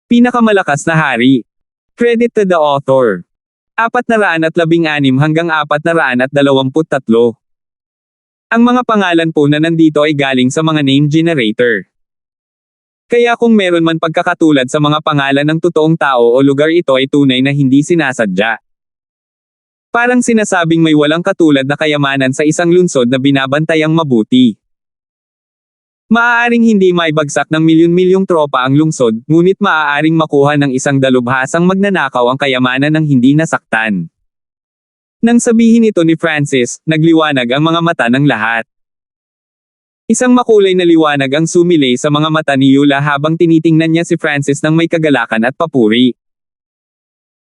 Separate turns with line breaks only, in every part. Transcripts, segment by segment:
Pinakamalakas na hari. Credit to the author. 416 hanggang 423. Ang mga pangalan po na nandito ay galing sa mga name generator. Kaya kung meron man pagkakatulad sa mga pangalan ng totoong tao o lugar, ito ay tunay na hindi sinasadya. Parang sinasabing may walang katulad na kayamanan sa isang lungsod na binabantayang mabuti. Maaaring hindi maibagsak ng milyon-milyong tropa ang lungsod, ngunit maaaring makuha ng isang dalubhasang magnanakaw ang kayamanan ng hindi nasaktan. Nang sabihin ito ni Francis, nagliwanag ang mga mata ng lahat. Isang makulay na liwanag ang sumilay sa mga mata ni Eula habang tinitingnan niya si Francis ng may kagalakan at papuri.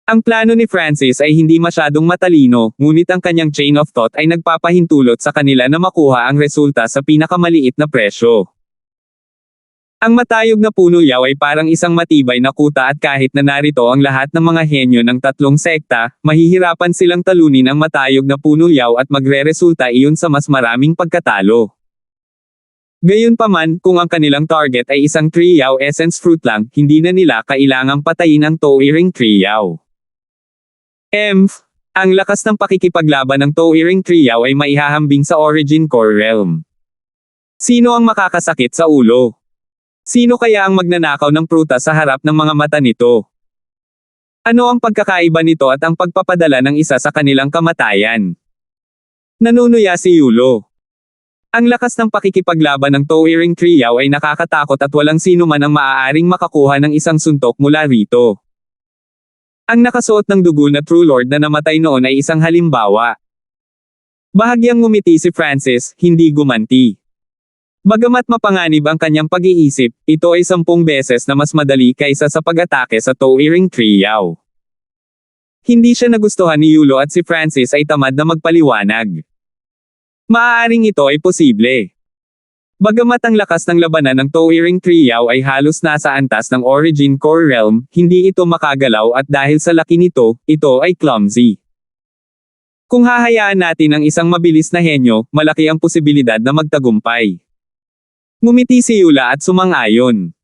Ang plano ni Francis ay hindi masyadong matalino, ngunit ang kanyang chain of thought ay nagpapahintulot sa kanila na makuha ang resulta sa pinakamaliit na presyo. Ang matayog na puno-yaw ay parang isang matibay na kuta at kahit na narito ang lahat ng mga henyo ng tatlong sekta, mahihirapan silang talunin ang matayog na puno-yaw at magre-resulta iyon sa mas maraming pagkatalo. Gayunpaman, kung ang kanilang target ay isang Triyaw essence fruit lang, hindi na nila kailangang patayin ang Towering Triyaw. Ang lakas ng pakikipaglaban ng Towering Triyaw ay maihahambing sa Origin Core Realm. Sino ang makakasakit sa ulo? Sino kaya ang magnanakaw ng prutas sa harap ng mga mata nito? Ano ang pagkakaiba nito at ang pagpapadala ng isa sa kanilang kamatayan? Nanunuya si Yulo. Ang lakas ng pakikipaglaban ng Towering Triyaw ay nakakatakot at walang sino man ang maaaring makakuha ng isang suntok mula rito. Ang nakasuot ng dugo na True Lord na namatay noon ay isang halimbawa. Bahagyang ngumiti si Francis, hindi gumanti. Bagamat mapanganib ang kanyang pag-iisip, ito ay 10 beses na mas madali kaysa sa pag-atake sa Towering Triyaw. Hindi siya nagustuhan ni Yulo at si Francis ay tamad na magpaliwanag. Maaaring ito ay posible. Bagamat ang lakas ng labanan ng Towering Triyaw ay halos nasa antas ng Origin Core Realm, hindi ito makagalaw at dahil sa laki nito, ito ay clumsy. Kung hahayaan natin ang isang mabilis na henyo, malaki ang posibilidad na magtagumpay. Ngumiti si Eula at sumang-ayon.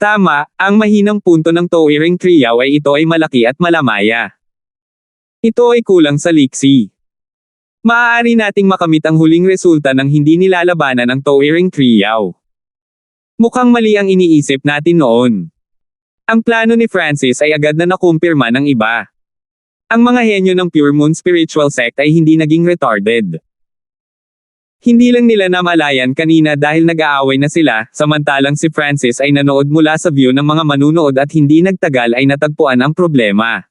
Tama, ang mahinang punto ng Towering Triyaw ay ito ay malaki at malamaya. Ito ay kulang sa liksi. Maaari nating makamit ang huling resulta ng hindi nilalabanan ng Towering Triyaw. Mukhang mali ang iniisip natin noon. Ang plano ni Francis ay agad na nakumpirma ng iba. Ang mga henyo ng Pure Moon Spiritual Sect ay hindi naging retarded. Hindi lang nila namalayan kanina dahil nag-aaway na sila, samantalang si Francis ay nanood mula sa view ng mga manunood at hindi nagtagal ay natagpuan ang problema.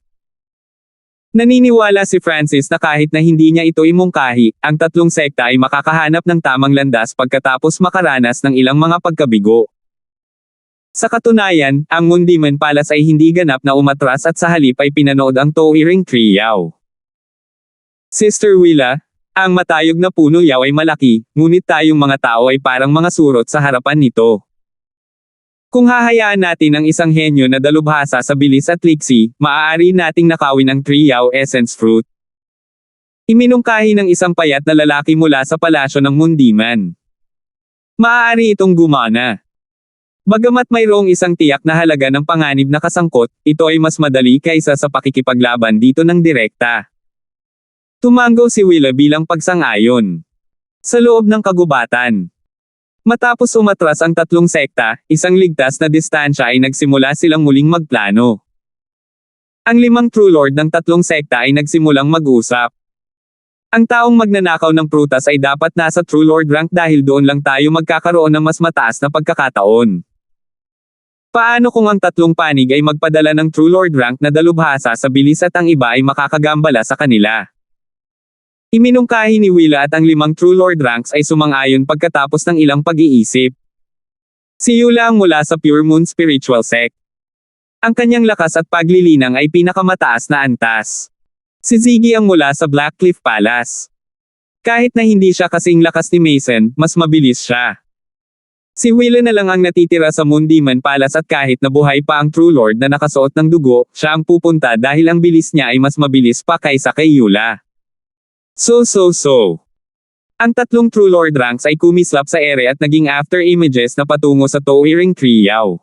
Naniniwala si Francis na kahit na hindi niya ito imungkahi, ang tatlong sekta ay makakahanap ng tamang landas pagkatapos makaranas ng ilang mga pagkabigo. Sa katunayan, ang Moon Demon Palace ay hindi ganap na umatras at sa halip ay pinanood ang Towering Triyaw. Sister Willa, ang matayog na puno yaw ay malaki, ngunit tayong mga tao ay parang mga surot sa harapan nito. Kung hahayaan natin ang isang henyo na dalubhasa sa bilis at liksi, maaari nating nakawin ang Triyaw Essence Fruit. Iminungkahi ng isang payat na lalaki mula sa palasyo ng Moon Demon. Maaari itong gumana. Bagamat mayroong isang tiyak na halaga ng panganib na kasangkot, ito ay mas madali kaysa sa pakikipaglaban dito ng direkta. Tumango si Willa bilang pagsang-ayon. Sa loob ng kagubatan. Matapos umatras ang tatlong sekta, isang ligtas na distansya ay nagsimula silang muling magplano. Ang 5 True Lord ng tatlong sekta ay nagsimulang mag-usap. Ang taong magnanakaw ng prutas ay dapat nasa True Lord rank dahil doon lang tayo magkakaroon ng mas mataas na pagkakataon. Paano kung ang tatlong panig ay magpadala ng True Lord rank na dalubhasa sa bilis at ang iba ay makakagambala sa kanila? Iminungkahi ni Willa at ang 5 True Lord ranks ay sumang-ayon pagkatapos ng ilang pag-iisip. Si Eula ang mula sa Pure Moon Spiritual Sect. Ang kanyang lakas at paglilinang ay pinakamataas na antas. Si Ziggy ang mula sa Blackcliff Palace. Kahit na hindi siya kasing lakas ni Mason, mas mabilis siya. Si Willa na lang ang natitira sa Moon Demon Palace at kahit na buhay pa ang True Lord na nakasuot ng dugo, siya ang pupunta dahil ang bilis niya ay mas mabilis pa kaysa kay Eula. So. Ang tatlong True Lord ranks ay kumislap sa ere at naging after images na patungo sa Towering Triyaw.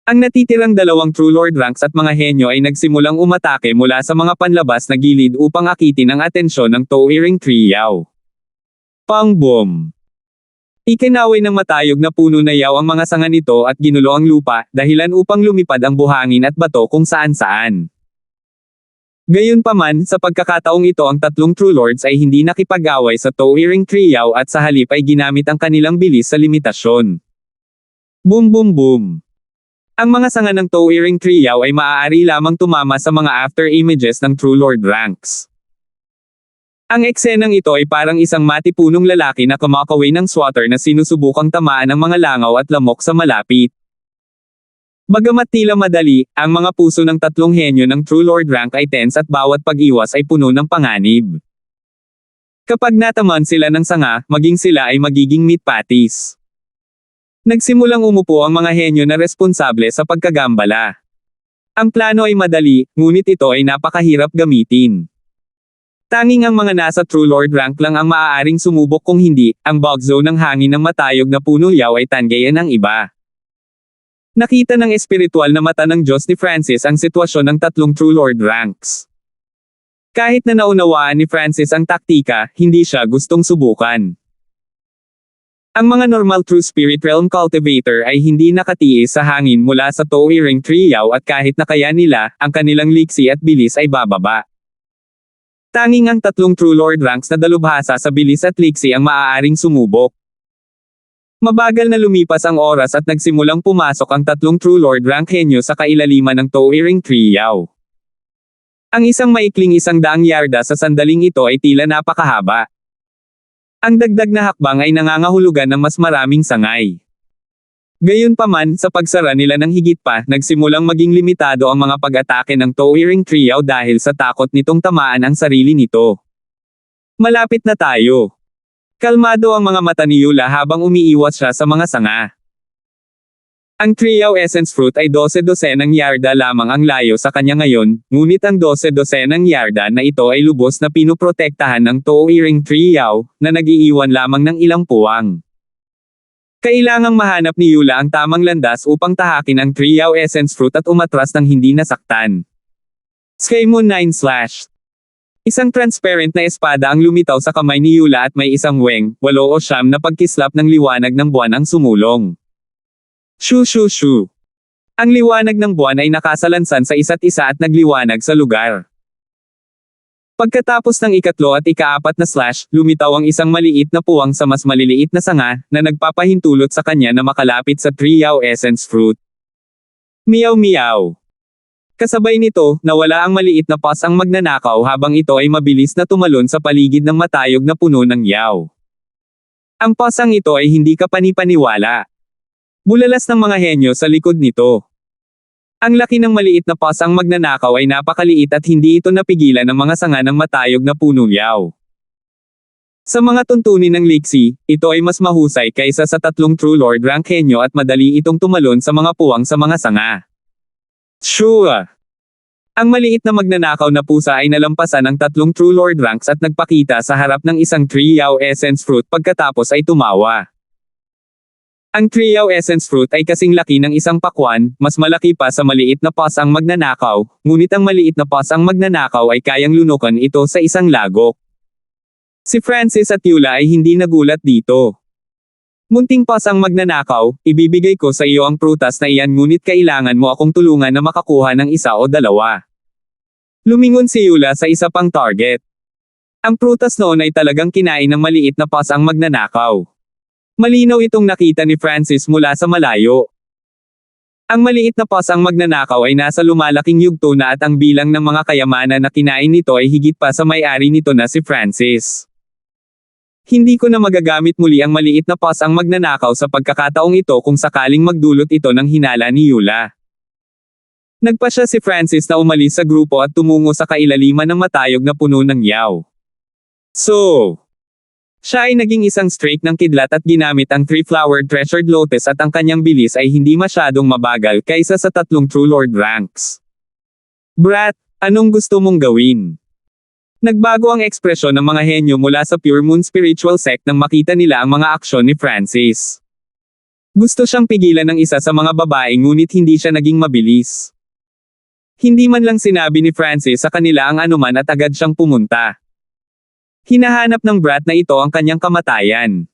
Ang natitirang dalawang True Lord ranks at mga henyo ay nagsimulang umatake mula sa mga panlabas na gilid upang akitin ang atensyon ng Towering Trio. Pang-boom! Ikinaway ng matayog na puno na yaw ang mga sanga nito at ginulo ang lupa, dahilan upang lumipad ang buhangin at bato kung saan-saan. Gayunpaman, sa pagkakataong ito ang tatlong True Lords ay hindi nakipag-away sa Towering Trio at sa halip ay ginamit ang kanilang bilis sa limitasyon. Boom boom boom! Ang mga sanga ng Towering Trio ay maaari lamang tumama sa mga after images ng True Lord ranks. Ang eksenang ito ay parang isang matipunong lalaki na kumakaway ng swatter na sinusubukang tamaan ng mga langaw at lamok sa malapit. Bagamat tila madali, ang mga puso ng tatlong henyo ng True Lord rank ay tense at bawat pag-iwas ay puno ng panganib. Kapag nataman sila ng sanga, maging sila ay magiging meat patties. Nagsimulang umupo ang mga henyo na responsable sa pagkagambala. Ang plano ay madali, ngunit ito ay napakahirap gamitin. Tanging ang mga nasa True Lord rank lang ang maaaring sumubok kung hindi, ang bug zone ng hangin ng matayog na puno yaw ay tanggayan ng iba. Nakita ng espiritual na mata ng Diyos ni Francis ang sitwasyon ng tatlong True Lord ranks. Kahit na naunawaan ni Francis ang taktika, hindi siya gustong subukan. Ang mga normal True Spirit Realm Cultivator ay hindi nakatiis sa hangin mula sa Towering Trio at kahit na kaya nila, ang kanilang liksi at bilis ay bababa. Tanging ang tatlong True Lord ranks na dalubhasa sa bilis at liksi ang maaaring sumubok. Mabagal na lumipas ang oras at nagsimulang pumasok ang tatlong True Lord rank henyo sa kailaliman ng Towering Trio. Ang isang maikling 100 yarda sa sandaling ito ay tila napakahaba. Ang dagdag na hakbang ay nangangahulugan ng mas maraming sangay. Gayunpaman, sa pagsara nila ng higit pa, nagsimulang maging limitado ang mga pag-atake ng Towering Trio dahil sa takot nitong tamaan ang sarili nito. Malapit na tayo. Kalmado ang mga mata ni Yula habang umiiwas siya sa mga sanga. Ang Trio Essence Fruit ay 12-dosenang yarda lamang ang layo sa kanya ngayon, ngunit ang 12-dosenang yarda na ito ay lubos na pinuprotektahan ng Towering Trio, na nag-iiwan lamang ng ilang puwang. Kailangang mahanap ni Yula ang tamang landas upang tahakin ang Trio Essence Fruit at umatras ng hindi nasaktan. Skymoon 9/. Isang transparent na espada ang lumitaw sa kamay ni Yula at may isang weng, 8 o 9 na pagkislap ng liwanag ng buwan ang sumulong. Shoo shoo shoo. Ang liwanag ng buwan ay nakasalansan sa isa't isa at nagliwanag sa lugar. Pagkatapos ng ikatlo at ikaapat na slash, lumitaw ang isang maliit na puwang sa mas maliliit na sanga, na nagpapahintulot sa kanya na makalapit sa Trio Essence Fruit. Meow meow. Kasabay nito, nawala ang maliit na pas ang magnanakaw habang ito ay mabilis na tumalon sa paligid ng matayog na puno ng yaw. Ang pasang ito ay hindi kapanipaniwala. Bulalas ng mga henyo sa likod nito. Ang laki ng maliit na pasang magnanakaw ay napakaliit at hindi ito napigilan ng mga sanga ng matayog na punong yaw. Sa mga tuntunin ng liksi, ito ay mas mahusay kaysa sa tatlong True Lord rank henyo at madali itong tumalon sa mga puwang sa mga sanga. Sure! Ang maliit na magnanakaw na pusa ay nalampasan ang tatlong True Lord ranks at nagpakita sa harap ng isang Trio Essence Fruit pagkatapos ay tumawa. Ang Trio Essence Fruit ay kasing laki ng isang pakwan, mas malaki pa sa maliit na pas ang magnanakaw, ngunit ang maliit na pas ang magnanakaw ay kayang lunukan ito sa isang lagok. Si Francis at Yula ay hindi nagulat dito. Munting pas ang magnanakaw, ibibigay ko sa iyo ang prutas na iyan ngunit kailangan mo akong tulungan na makakuha ng isa o dalawa. Lumingon si Yula sa isa pang target. Ang prutas noon ay talagang kinain ng maliit na pas ang magnanakaw. Malinaw itong nakita ni Francis mula sa malayo. Ang maliit na pas ang magnanakaw ay nasa lumalaking yugto na at ang bilang ng mga kayamanan na kinain nito ay higit pa sa may-ari nito na si Francis. Hindi ko na magagamit muli ang maliit na pas ang magnanakaw sa pagkakataong ito kung sakaling magdulot ito ng hinala ni Yula. Nagpasya si Francis na umalis sa grupo at tumungo sa kailaliman ng matayog na puno ng yaw. Siya ay naging isang streak ng kidlat at ginamit ang 3-flowered treasured lotus at ang kanyang bilis ay hindi masyadong mabagal kaysa sa tatlong True Lord ranks. Brat, anong gusto mong gawin? Nagbago ang ekspresyon ng mga henyo mula sa Pure Moon Spiritual Sect nang makita nila ang mga aksyon ni Francis. Gusto siyang pigilan ng isa sa mga babae ngunit hindi siya naging mabilis. Hindi man lang sinabi ni Francis sa kanila ang anuman at agad siyang pumunta. Hinahanap ng brat na ito ang kanyang kamatayan.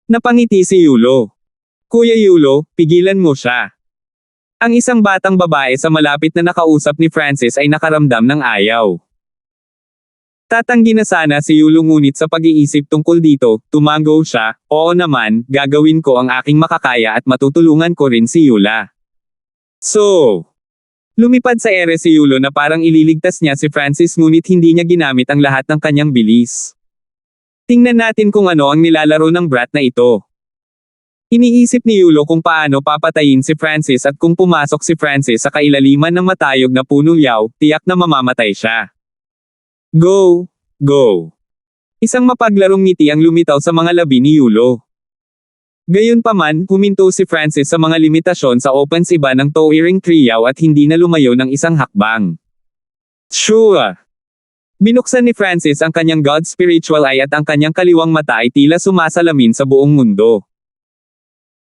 Napangiti si Yulo. Kuya Yulo, pigilan mo siya. Ang isang batang babae sa malapit na nakausap ni Francis ay nakaramdam ng ayaw. Tatanggi na sana si Yulo ngunit sa pag-iisip tungkol dito, tumango siya, oo naman, gagawin ko ang aking makakaya at matutulungan ko rin si Yula. So, lumipad sa ere si Yulo na parang ililigtas niya si Francis ngunit hindi niya ginamit ang lahat ng kanyang bilis. Tingnan natin kung ano ang nilalaro ng brat na ito. Iniisip ni Yulo kung paano papatayin si Francis at kung pumasok si Francis sa kailaliman ng matayog na punong yaw, tiyak na mamamatay siya. Go! Go! Isang mapaglarong ngiti ang lumitaw sa mga labi ni Yulo. Gayunpaman, huminto si Francis sa mga limitasyon sa opens iba ng towering triyaw at hindi na lumayo ng isang hakbang. Sure! Binuksan ni Francis ang kanyang God spiritual eye at ang kanyang kaliwang mata ay tila sumasalamin sa buong mundo.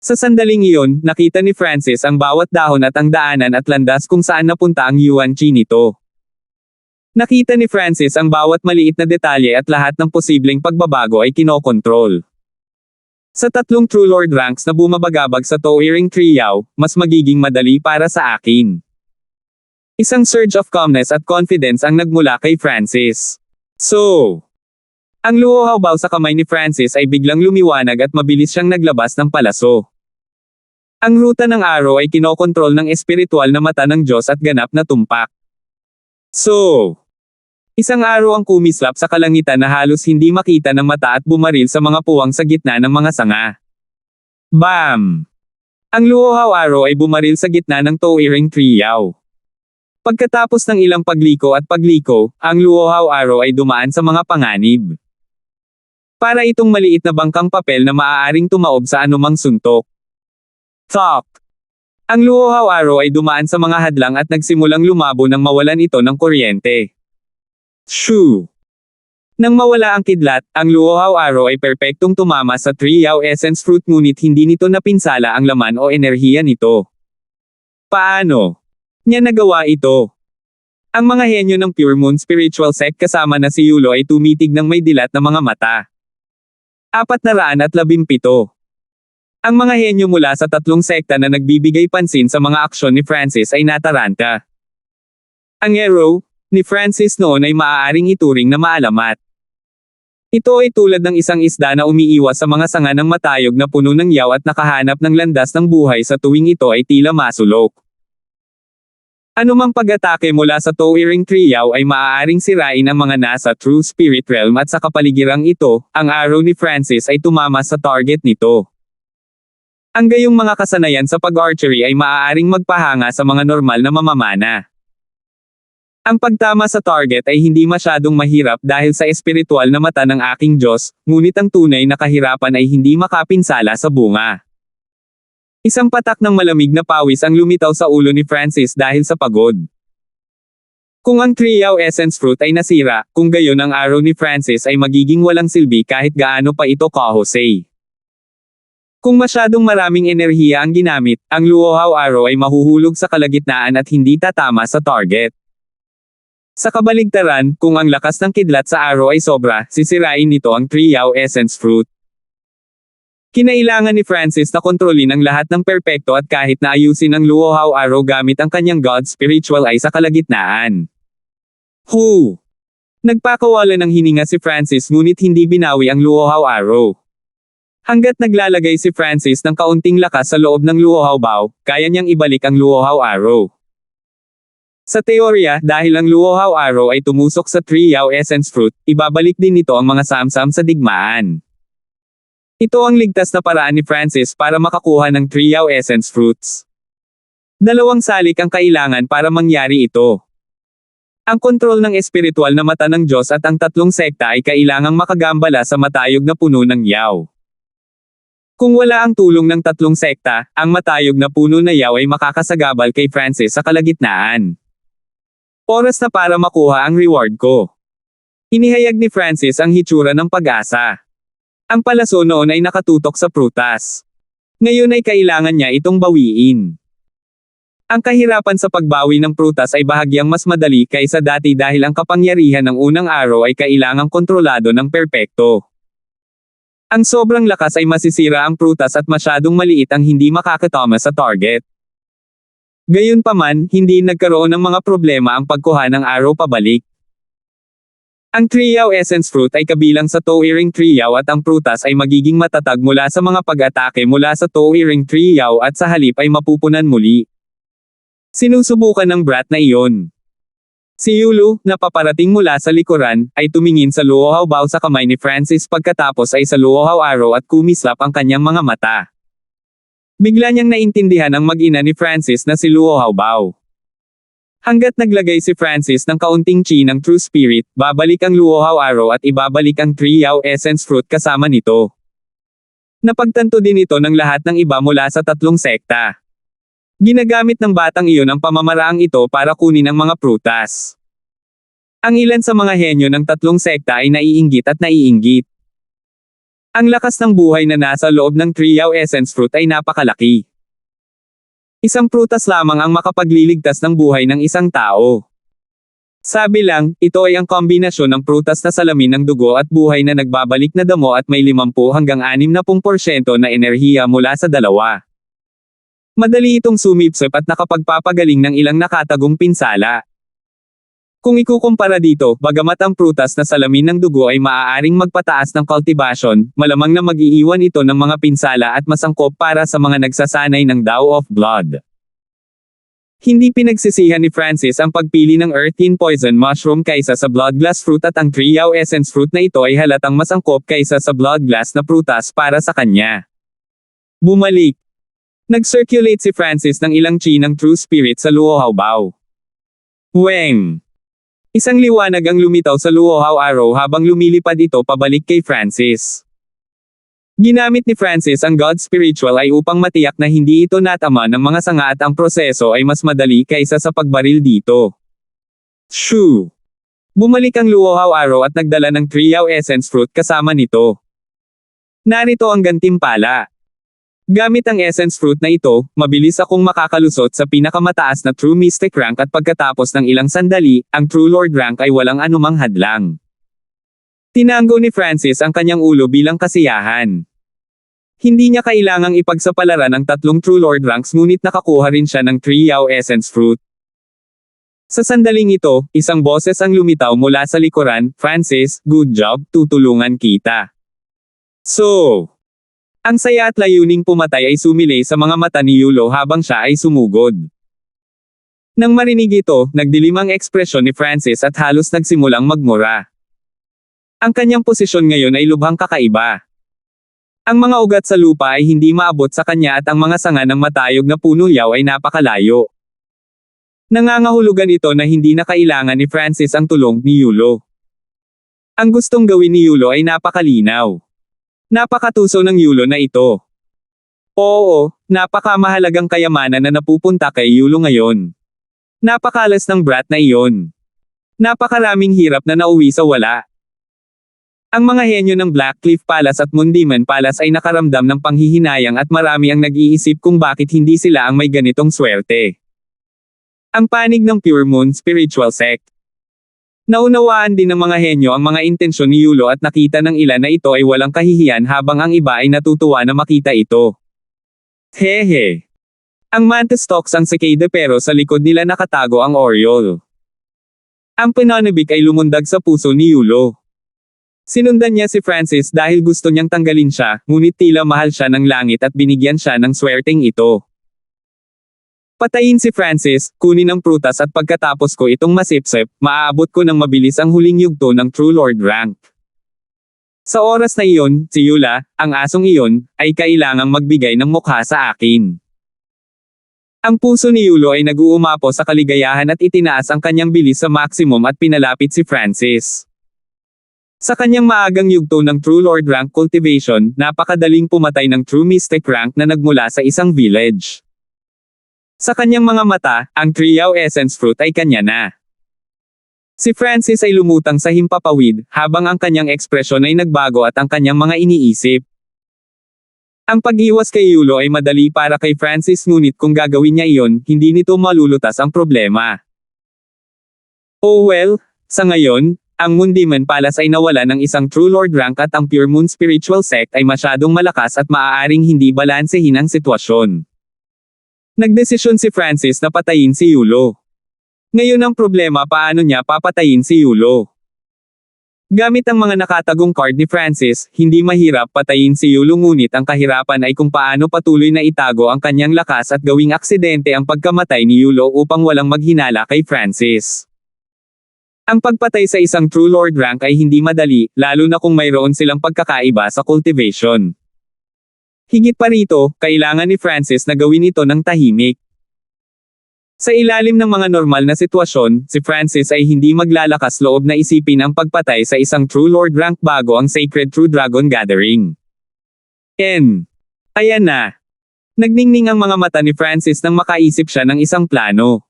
Sa sandaling iyon, nakita ni Francis ang bawat dahon at ang daanan at landas kung saan napunta ang Yuan Chi nito. Nakita ni Francis ang bawat maliit na detalye at lahat ng posibleng pagbabago ay kinokontrol. Sa tatlong True Lord ranks na bumabagabag sa towering triyaw, mas magiging madali para sa akin. Isang surge of calmness at confidence ang nagmula kay Francis. So, ang luho-hawbaw sa kamay ni Francis ay biglang lumiwanag at mabilis siyang naglabas ng palaso. Ang ruta ng araw ay kinokontrol ng espiritual na mata ng Diyos at ganap na tumpak. So, isang araw ang kumislap sa kalangitan na halos hindi makita ng mata at bumaril sa mga puwang sa gitna ng mga sanga. Bam! Ang luho-haw araw ay bumaril sa gitna ng towering triyaw. Pagkatapos ng ilang pagliko at pagliko, ang luho-haw araw ay dumaan sa mga panganib. Para itong maliit na bangkang papel na maaaring tumaob sa anumang suntok. Thok! Ang luho-haw araw ay dumaan sa mga hadlang at nagsimulang lumabo nang mawalan ito ng kuryente. Shoo! Nang mawala ang kidlat, ang luho-haw araw ay perpektong tumama sa triyaw essence fruit ngunit hindi nito napinsala ang laman o enerhiya nito. Paano niya nagawa ito? Ang mga henyo ng Pure Moon Spiritual Sect kasama na si Yulo ay tumitig ng may dilat na mga mata. 417. Ang mga henyo mula sa tatlong sekta na nagbibigay pansin sa mga aksyon ni Francis ay nataranta. Ang arrow ni Francis noon ay maaaring ituring na maalamat. Ito ay tulad ng isang isda na umiiwas sa mga sanga ng matayog na puno ng yaw at nakahanap ng landas ng buhay sa tuwing ito ay tila masulok. Anumang pag-atake mula sa towering triyaw ay maaaring sirain ang mga nasa true spirit realm at sa kapaligirang ito, ang arrow ni Francis ay tumama sa target nito. Ang gayong mga kasanayan sa pag-archery ay maaaring magpahanga sa mga normal na mamamana. Ang pagtama sa target ay hindi masyadong mahirap dahil sa espiritual na mata ng aking Diyos, ngunit ang tunay na kahirapan ay hindi makapinsala sa bunga. Isang patak ng malamig na pawis ang lumitaw sa ulo ni Francis dahil sa pagod. Kung ang triyaw essence fruit ay nasira, kung gayon ang araw ni Francis ay magiging walang silbi kahit gaano pa ito kahusay. Kung masyadong maraming enerhiya ang ginamit, ang luho-haw araw ay mahuhulog sa kalagitnaan at hindi tatama sa target. Sa kabaligtaran, kung ang lakas ng kidlat sa araw ay sobra, sisirain nito ang triyaw essence fruit. Kinailangan ni Francis na kontrolin ang lahat ng perpekto at kahit na ayusin ang luho-haw araw gamit ang kanyang God spiritual eye sa kalagitnaan. Hu! Nagpakawala ng hininga si Francis ngunit hindi binawi ang luho-haw araw. Hanggat naglalagay si Francis ng kaunting lakas sa loob ng luho-haw baw, kaya niyang ibalik ang luho-haw araw. Sa teorya, dahil ang luho-haw araw ay tumusok sa triyaw essence fruit, ibabalik din nito ang mga samsam sa digmaan. Ito ang ligtas na paraan ni Francis para makakuha ng triyaw essence fruits. Dalawang salik ang kailangan para mangyari ito. Ang kontrol ng espiritual na mata ng Diyos at ang tatlong sekta ay kailangang makagambala sa matayog na puno ng yaw. Kung wala ang tulong ng tatlong sekta, ang matayog na puno na yaw ay makakasagabal kay Francis sa kalagitnaan. Oras na para makuha ang reward ko. Inihayag ni Francis ang hitsura ng pag-asa. Ang palaso noon ay nakatutok sa prutas. Ngayon ay kailangan niya itong bawiin. Ang kahirapan sa pagbawi ng prutas ay bahagyang mas madali kaysa dati dahil ang kapangyarihan ng unang araw ay kailangang kontrolado ng perpekto. Ang sobrang lakas ay masisira ang prutas at masyadong maliit ang hindi makakatama sa target. Gayunpaman, hindi nagkaroon ng mga problema ang pagkuha ng araw pabalik. Ang Triao Essence Fruit ay kabilang sa Towering Triao at ang prutas ay magiging matatag mula sa mga pag-atake mula sa Towering Triao at sa halip ay mapupunan muli. Sinusubukan ng brat na iyon. Si Yulu, na paparating mula sa likuran, ay tumingin sa Luohao Bao sa kamay ni Francis pagkatapos ay sa Luohao Araw at kumislap ang kanyang mga mata. Bigla niyang naintindihan ang mag-ina ni Francis na si Luohao Bao. Hanggat naglagay si Francis ng kaunting chi ng True Spirit, babalik ang Luohao Araw at ibabalik ang Triao Essence Fruit kasama nito. Napagtanto din ito ng lahat ng iba mula sa tatlong sekta. Ginagamit ng batang iyon ang pamamaraang ito para kunin ang mga prutas. Ang ilan sa mga henyo ng tatlong sekta ay naiinggit at naiinggit. Ang lakas ng buhay na nasa loob ng Triao Essence Fruit ay napakalaki. Isang prutas lamang ang makapagliligtas ng buhay ng isang tao. Sabi lang, ito ay ang kombinasyon ng prutas na salamin ng dugo at buhay na nagbabalik na damo at may 50 hanggang 60% na enerhiya mula sa dalawa. Madali itong sumipsip at nakapagpapagaling ng ilang nakatagong pinsala. Kung ikukumpara dito, bagamat ang prutas na salamin ng dugo ay maaaring magpataas ng cultivation, malamang na mag-iiwan ito ng mga pinsala at masangkop para sa mga nagsasanay ng Tao of Blood. Hindi pinagsisihan ni Francis ang pagpili ng Earthin Poison Mushroom kaysa sa Bloodglass Fruit at ang Triao Essence Fruit na ito ay halatang masangkop kaysa sa Bloodglass na prutas para sa kanya. Bumalik. Nag-circulate si Francis ng ilang chi ng True Spirit sa Luohao Bao. Weng! Isang liwanag ang lumitaw sa Luohao Araw habang lumilipad ito pabalik kay Francis. Ginamit ni Francis ang God Spiritual ay upang matiyak na hindi ito natama ng mga sanga at ang proseso ay mas madali kaysa sa pagbaril dito. Shoo! Bumalik ang Luohao Araw at nagdala ng Triao Essence Fruit kasama nito. Narito ang gantimpala. Gamit ang Essence Fruit na ito, mabilis akong makakalusot sa pinakamataas na True Mystic rank at pagkatapos ng ilang sandali, ang True Lord rank ay walang anumang hadlang. Tinanggo ni Francis ang kanyang ulo bilang kasiyahan. Hindi niya kailangang ipagsapalaran ang tatlong True Lord ranks ngunit nakakuha rin siya ng Triao Essence Fruit. Sa sandaling ito, isang boses ang lumitaw mula sa likuran, "Francis, good job, tutulungan kita." So, ang saya at layuning pumatay ay sumilay sa mga mata ni Yulo habang siya ay sumugod. Nang marinig ito, nagdilim ang ekspresyon ni Francis at halos nagsimulang magmura. Ang kanyang posisyon ngayon ay lubhang kakaiba. Ang mga ugat sa lupa ay hindi maabot sa kanya at ang mga sanga ng matayog na puno yaw ay napakalayo. Nangangahulugan ito na hindi na kailangan ni Francis ang tulong ni Yulo. Ang gustong gawin ni Yulo ay napakalinaw. Napakatuso ng Yulo na ito. Oo, napakamahalagang kayamanan na napupunta kay Yulo ngayon. Napakalas ng brat na iyon. Napakaraming hirap na nauwi sa wala. Ang mga henyo ng Blackcliff Palace at Mundiman Palace ay nakaramdam ng panghihinayang at marami ang nag-iisip kung bakit hindi sila ang may ganitong swerte. Ang panig ng Pure Moon Spiritual Sect. Naunawaan din ng mga henyo ang mga intensyon ni Yulo at nakita ng ilan na ito ay walang kahihiyan habang ang iba ay natutuwa na makita ito. Hehe. Ang Mantis stalks ang cicada pero sa likod nila nakatago ang Oriole. Ang pananabik ay lumundag sa puso ni Yulo. Sinundan niya si Francis dahil gusto niyang tanggalin siya, ngunit tila mahal siya ng langit at binigyan siya ng swerteng ito. Patayin si Francis, kunin ang prutas at pagkatapos ko itong masipsip, maaabot ko ng mabilis ang huling yugto ng True Lord rank. Sa oras na iyon, si Yula, ang asong iyon, ay kailangang magbigay ng mukha sa akin. Ang puso ni Yulo ay nag-uumapo sa kaligayahan at itinaas ang kanyang bilis sa maximum at pinalapit si Francis. Sa kanyang maagang yugto ng True Lord rank cultivation, napakadaling pumatay ng True Mystic rank na nagmula sa isang village. Sa kanyang mga mata, ang Triao Essence Fruit ay kanya na. Si Francis ay lumutang sa himpapawid, habang ang kanyang ekspresyon ay nagbago at ang kanyang mga iniisip. Ang pag-iwas kay Yulo ay madali para kay Francis ngunit kung gagawin niya iyon, hindi nito malulutas ang problema. Oh well, sa ngayon, ang Moon Demon Palace ay nawala ng isang True Lord rank at ang Pure Moon Spiritual Sect ay masyadong malakas at maaaring hindi balansehin ang sitwasyon. Nagdesisyon si Francis na patayin si Yulo. Ngayon ang problema, paano niya papatayin si Yulo? Gamit ang mga nakatagong card ni Francis, hindi mahirap patayin si Yulo ngunit ang kahirapan ay kung paano patuloy na itago ang kanyang lakas at gawing aksidente ang pagkamatay ni Yulo upang walang maghinala kay Francis. Ang pagpatay sa isang True Lord rank ay hindi madali, lalo na kung mayroon silang pagkakaiba sa cultivation. Higit pa rito, kailangan ni Francis na gawin ito ng tahimik. Sa ilalim ng mga normal na sitwasyon, si Francis ay hindi maglalakas loob na isipin ang pagpatay sa isang True Lord rank bago ang Sacred True Dragon Gathering. Ayan na. Nagningning ang mga mata ni Francis nang makaisip siya ng isang plano.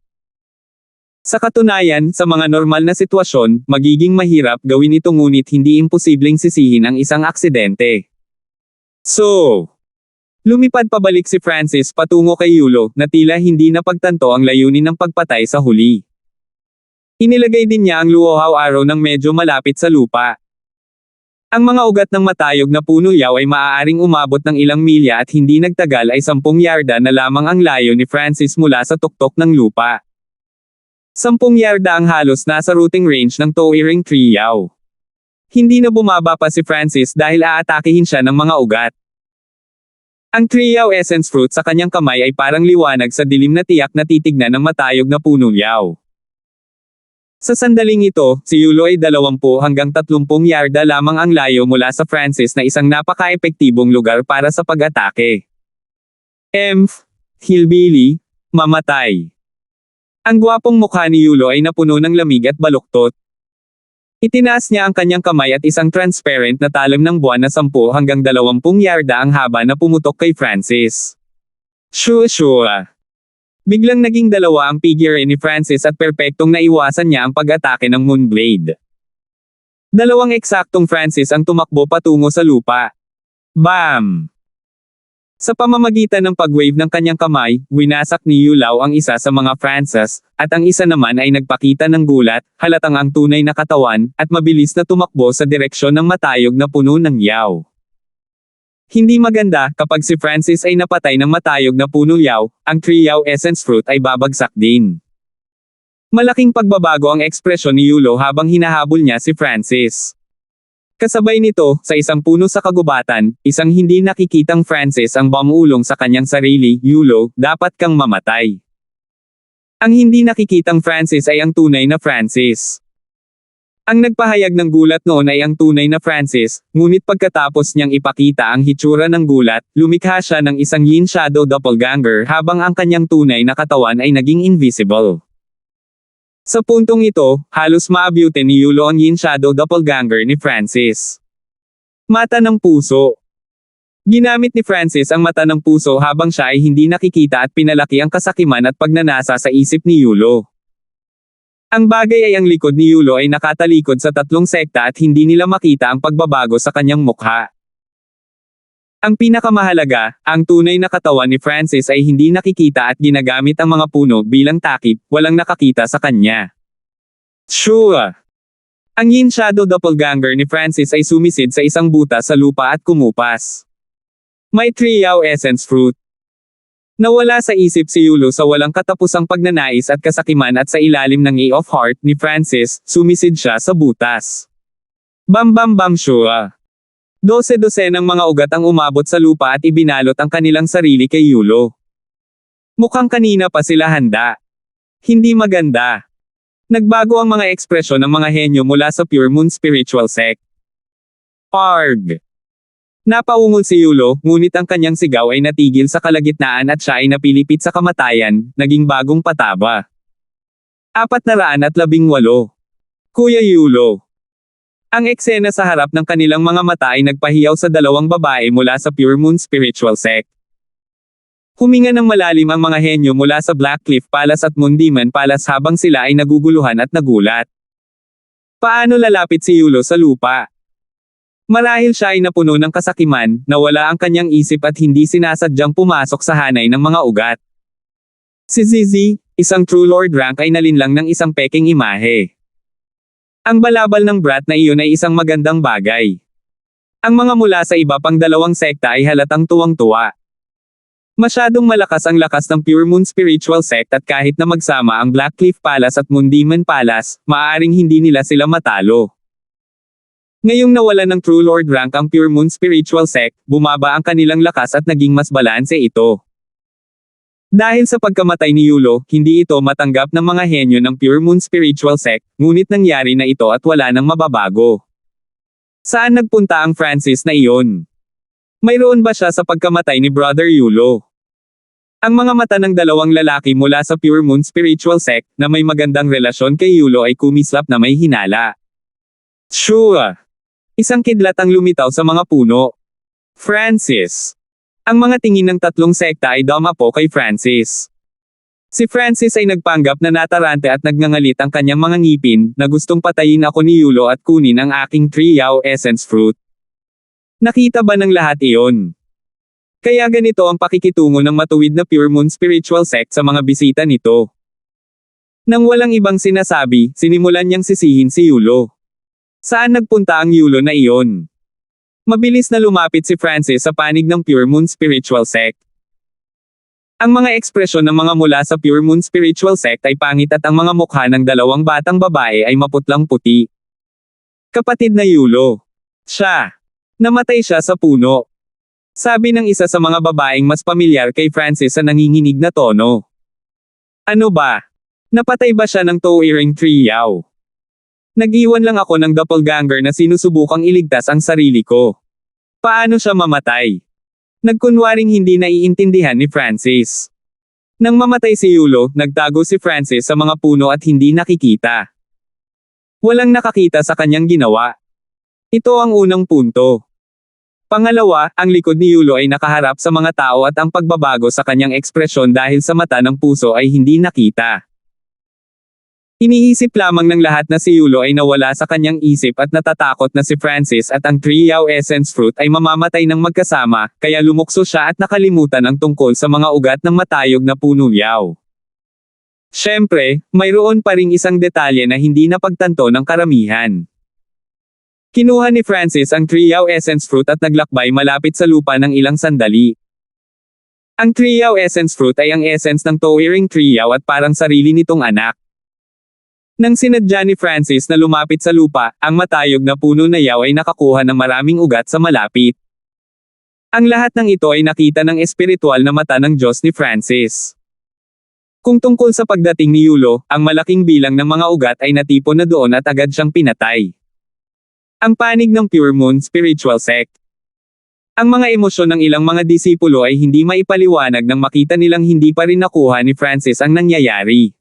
Sa katunayan, sa mga normal na sitwasyon, magiging mahirap gawin ito ngunit hindi imposibleng sisihin ang isang aksidente. So, lumipad pabalik si Francis patungo kay Yulo na tila hindi napagtanto ang layunin ng pagpatay sa huli. Inilagay din niya ang luohaw araw ng medyo malapit sa lupa. Ang mga ugat ng matayog na puno yaw ay maaaring umabot ng ilang milya at hindi nagtagal ay 10 yarda na lamang ang layo ni Francis mula sa tuktok ng lupa. 10 yarda ang halos nasa rooting range ng towering tree yaw. Hindi na bumaba pa si Francis dahil aatakihin siya ng mga ugat. Ang Triao Essence Fruit sa kanyang kamay ay parang liwanag sa dilim na tiyak na titignan ng matayog na puno yaw. Sa sandaling ito, si Yulo ay 20 hanggang 30 yarda lamang ang layo mula sa Francis na isang napaka-epektibong lugar para sa pag-atake. Hillbilly, mamatay. Ang gwapong mukha ni Yulo ay napuno ng lamig at baluktot. Itinaas niya ang kanyang kamay at isang transparent na talim ng buwan na 10 hanggang 20 yarda ang haba na pumutok kay Francis. Shua. Biglang naging dalawa ang figure ni Francis at perpektong naiwasan niya ang pag-atake ng Moonblade. Dalawang eksaktong Francis ang tumakbo patungo sa lupa. Bam! Sa pamamagitan ng pag-wave ng kanyang kamay, winasak ni Yulo ang isa sa mga Francis, at ang isa naman ay nagpakita ng gulat, halatang ang tunay na katawan, at mabilis na tumakbo sa direksyon ng matayog na puno ng yaw. Hindi maganda, kapag si Francis ay napatay ng matayog na puno yaw, ang Triao Essence Fruit ay babagsak din. Malaking pagbabago ang ekspresyon ni Yulo habang hinahabol niya si Francis. Kasabay nito, sa isang puno sa kagubatan, isang hindi nakikitang Francis ang bumulong sa kanyang sarili, Yulo, dapat kang mamatay. Ang hindi nakikitang Francis ay ang tunay na Francis. Ang nagpahayag ng gulat noon ay ang tunay na Francis, ngunit pagkatapos niyang ipakita ang hitsura ng gulat, lumikha siya ng isang Yin Shadow Doppelganger habang ang kanyang tunay na katawan ay naging invisible. Sa puntong ito, halos maabutin ni Yulo ang Yin Shadow Doppelganger ni Francis. Mata ng puso. Ginamit ni Francis ang mata ng puso habang siya ay hindi nakikita at pinalaki ang kasakiman at pagnanasa sa isip ni Yulo. Ang bagay ay ang likod ni Yulo ay nakatalikod sa 3 sekta at hindi nila makita ang pagbabago sa kanyang mukha. Ang pinakamahalaga, ang tunay na katawan ni Francis ay hindi nakikita at ginagamit ang mga puno bilang takip, walang nakakita sa kanya. Shua! Ang Yin Shadow Doppelganger ni Francis ay sumisid sa isang butas sa lupa at kumupas. May Triao Essence Fruit. Nawala sa isip si Yulo sa walang katapusang pagnanais at kasakiman at sa ilalim ng A of Heart ni Francis, sumisid siya sa butas. Bam shua! 12 ng mga ugat ang umabot sa lupa at ibinalot ang kanilang sarili kay Yulo. Mukhang kanina pa sila handa. Hindi maganda. Nagbago ang mga ekspresyon ng mga henyo mula sa Pure Moon Spiritual Sect. Arg! Napaungol si Yulo, ngunit ang kanyang sigaw ay natigil sa kalagitnaan at siya ay napilipit sa kamatayan, naging bagong pataba. 418. Kuya Yulo. Ang eksena sa harap ng kanilang mga mata ay nagpahiyaw sa 2 babae mula sa Pure Moon Spiritual Sect. Huminga ng malalim ang mga henyo mula sa Blackcliff Palace at Moon Demon Palace habang sila ay naguguluhan at nagulat. Paano lalapit si Yulo sa lupa? Marahil siya ay napuno ng kasakiman, nawala ang kanyang isip at hindi sinasadyang pumasok sa hanay ng mga ugat. Si Zizi, isang true Lord rank ay nalinlang ng isang peking imahe. Ang balabal ng brat na iyon ay isang magandang bagay. Ang mga mula sa iba pang dalawang sekta ay halatang tuwang-tuwa. Masyadong malakas ang lakas ng Pure Moon Spiritual Sect at kahit na magsama ang Blackcliff Palace at Moondemon Palace, maaaring hindi nila sila matalo. Ngayong nawalan ng True Lord rank ang Pure Moon Spiritual Sect, bumaba ang kanilang lakas at naging mas balanse ito. Dahil sa pagkamatay ni Yulo, hindi ito matanggap ng mga henyo ng Pure Moon Spiritual Sect, ngunit nangyari na ito at wala nang mababago. Saan nagpunta ang Francis na iyon? Mayroon ba siya sa pagkamatay ni Brother Yulo? Ang mga mata ng dalawang lalaki mula sa Pure Moon Spiritual Sect, na may magandang relasyon kay Yulo ay kumislap na may hinala. Sure! Isang kidlat ang lumitaw sa mga puno. Francis. Ang mga tingin ng tatlong sekta ay dumapo kay Francis. Si Francis ay nagpanggap na natarante at nagngangalit ang kanyang mga ngipin, na gustong patayin ako ni Yulo at kunin ang aking Triao Essence Fruit. Nakita ba ng lahat iyon? Kaya ganito ang pakikitungo ng matuwid na Pure Moon Spiritual Sect sa mga bisita nito. Nang walang ibang sinasabi, sinimulan niyang sisihin si Yulo. Saan nagpunta ang Yulo na iyon? Mabilis na lumapit si Francis sa panig ng Pure Moon Spiritual Sect. Ang mga ekspresyon ng mga mula sa Pure Moon Spiritual Sect ay pangit at ang mga mukha ng dalawang batang babae ay maputlang puti. Kapatid na Yulo. Siya. Namatay siya sa puno. Sabi ng isa sa mga babaeng mas pamilyar kay Francis sa nanginginig na tono. Ano ba? Napatay ba siya ng Towering Triao? Nag-iwan lang ako ng doppelganger na sinusubukang iligtas ang sarili ko. Paano siya mamatay? Nagkunwaring hindi naiintindihan ni Francis. Nang mamatay si Yulo, nagtago si Francis sa mga puno at hindi nakikita. Walang nakakita sa kanyang ginawa. Ito ang unang punto. Pangalawa, ang likod ni Yulo ay nakaharap sa mga tao at ang pagbabago sa kanyang ekspresyon dahil sa mata ng puso ay hindi nakita. Iniisip lamang ng lahat na si Yulo ay nawala sa kanyang isip at natatakot na si Francis at ang Triao Essence Fruit ay mamamatay ng magkasama, kaya lumukso siya at nakalimutan ang tungkol sa mga ugat ng matayog na puno yaw. Siyempre, mayroon pa ring isang detalye na hindi napagtanto ng karamihan. Kinuha ni Francis ang Triao Essence Fruit at naglakbay malapit sa lupa ng ilang sandali. Ang Triao Essence Fruit ay ang essence ng Towering Triao at parang sarili nitong anak. Nang sinadya ni Francis na lumapit sa lupa, ang matayog na puno na yaw ay nakakuha ng maraming ugat sa malapit. Ang lahat ng ito ay nakita ng espiritual na mata ng Diyos ni Francis. Kung tungkol sa pagdating ni Yulo, ang malaking bilang ng mga ugat ay natipon na doon at agad siyang pinatay. Ang panig ng Pure Moon Spiritual Sect. Ang mga emosyon ng ilang mga disipulo ay hindi maipaliwanag nang makita nilang hindi pa rin nakuha ni Francis ang nangyayari.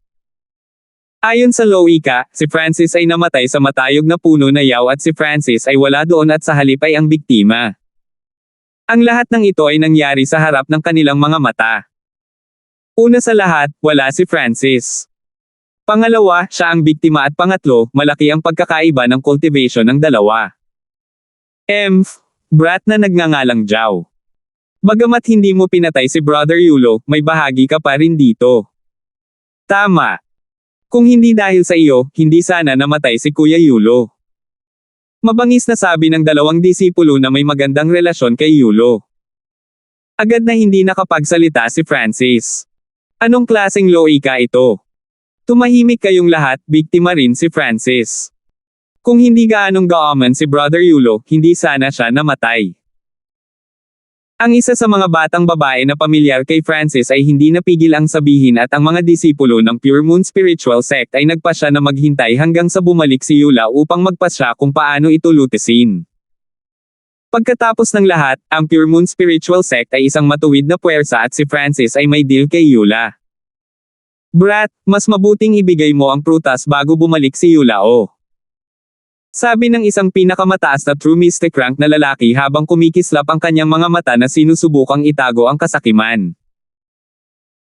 Ayon sa Loika, si Francis ay namatay sa matayog na puno na yaw at si Francis ay wala doon at sa halip ay ang biktima. Ang lahat ng ito ay nangyari sa harap ng kanilang mga mata. Una sa lahat, wala si Francis. Pangalawa, siya ang biktima at pangatlo, malaki ang pagkakaiba ng cultivation ng dalawa. Brat na nagngangalang Jiao. Bagamat hindi mo pinatay si Brother Yulo, may bahagi ka pa rin dito. Tama. Kung hindi dahil sa iyo, hindi sana namatay si Kuya Yulo. Mabangis na sabi ng dalawang disipulo na may magandang relasyon kay Yulo. Agad na hindi nakapagsalita si Francis. Anong klaseng loika ito? Tumahimik kayong lahat, biktima rin si Francis. Kung hindi gaanong gaaman si Brother Yulo, hindi sana siya namatay. Ang isa sa mga batang babae na pamilyar kay Francis ay hindi napigil ang sabihin at ang mga disipulo ng Pure Moon Spiritual Sect ay nagpasya na maghintay hanggang sa bumalik si Yulo upang magpasya kung paano ito lutisin. Pagkatapos ng lahat, ang Pure Moon Spiritual Sect ay isang matuwid na puwersa at si Francis ay may deal kay Yulo. Brat, mas mabuting ibigay mo ang prutas bago bumalik si Yulo. Sabi ng isang pinakamataas na True Mystic rank na lalaki habang kumikislap ang kanyang mga mata na sinusubukang itago ang kasakiman.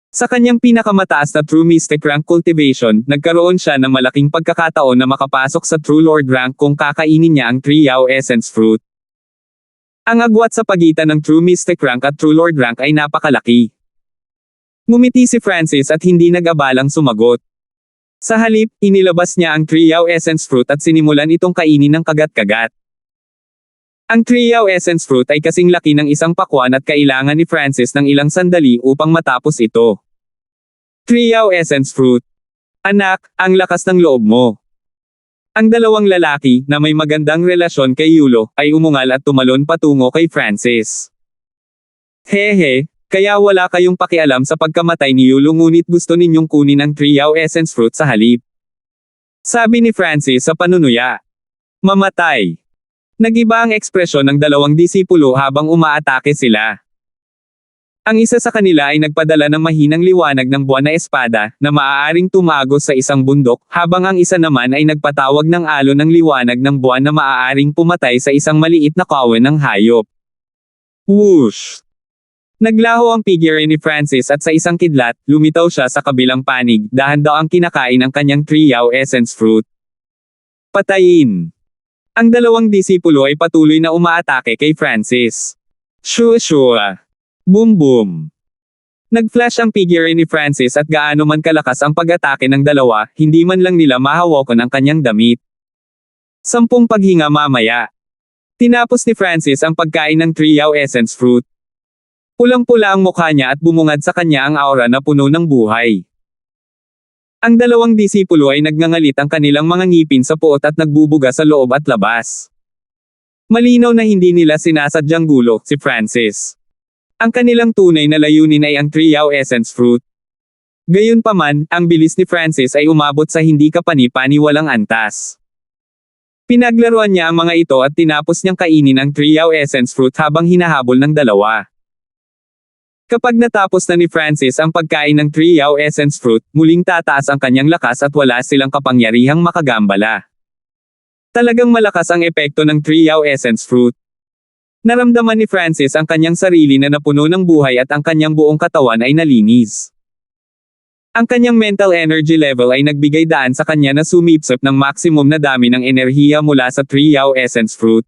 Sa kanyang pinakamataas na True Mystic rank cultivation, nagkaroon siya ng malaking pagkakataon na makapasok sa True Lord rank kung kakainin niya ang Triao Essence Fruit. Ang agwat sa pagitan ng True Mystic Rank at True Lord Rank ay napakalaki. Ngumiti si Francis at hindi nag-abalang sumagot. Sa halip, inilabas niya ang Triao Essence Fruit at sinimulan itong kainin ng kagat-kagat. Ang Triao Essence Fruit ay kasing laki ng isang pakwan at kailangan ni Francis ng ilang sandali upang matapos ito. Triao Essence Fruit. Anak, ang lakas ng loob mo. Ang dalawang lalaki, na may magandang relasyon kay Yulo, ay umungal at tumalon patungo kay Francis. Hehe, kaya wala kayong pakialam sa pagkamatay ni Yulo ngunit gusto ninyong kunin ang Triao Essence Fruit sa halip. Sabi ni Francis sa panunuya. Mamatay. Nagiba ang ekspresyon ng dalawang disipulo habang umaatake sila. Ang isa sa kanila ay nagpadala ng mahinang liwanag ng buwan na espada, na maaaring tumagos sa isang bundok, habang ang isa naman ay nagpatawag ng alon ng liwanag ng buwan na maaaring pumatay sa isang maliit na kawan ng hayop. Whoosh! Naglaho ang figure ni Francis at sa isang kidlat, lumitaw siya sa kabilang panig, dahan-daw ang kinakain ng kanyang Triao Essence Fruit. Patayin! Ang dalawang disipulo ay patuloy na umaatake kay Francis. Shua! Boom boom! Nag-flash ang figure ni Francis at gaano man kalakas ang pag-atake ng dalawa, hindi man lang nila mahawakan ang kanyang damit. 10 paghinga mamaya. Tinapos ni Francis ang pagkain ng Triao Essence Fruit. Pulang-pula ang mukha niya at bumungad sa kanya ang aura na puno ng buhay. Ang dalawang disipulo ay nagngangalit ang kanilang mga ngipin sa puot at nagbubuga sa loob at labas. Malinaw na hindi nila sinasadyang gulo si Francis. Ang kanilang tunay na layunin ay ang Triao Essence Fruit. Gayunpaman, ang bilis ni Francis ay umabot sa hindi kapani-paniwalang antas. Pinaglaruan niya ang mga ito at tinapos niyang kainin ang Triao Essence Fruit habang hinahabol ng dalawa. Kapag natapos na ni Francis ang pagkain ng Triao Essence Fruit, muling tataas ang kanyang lakas at wala silang kapangyarihang makagambala. Talagang malakas ang epekto ng Triao Essence Fruit. Naramdaman ni Francis ang kanyang sarili na napuno ng buhay at ang kanyang buong katawan ay nalinis. Ang kanyang mental energy level ay nagbigay daan sa kanya na sumipsip ng maximum na dami ng enerhiya mula sa Triao Essence Fruit.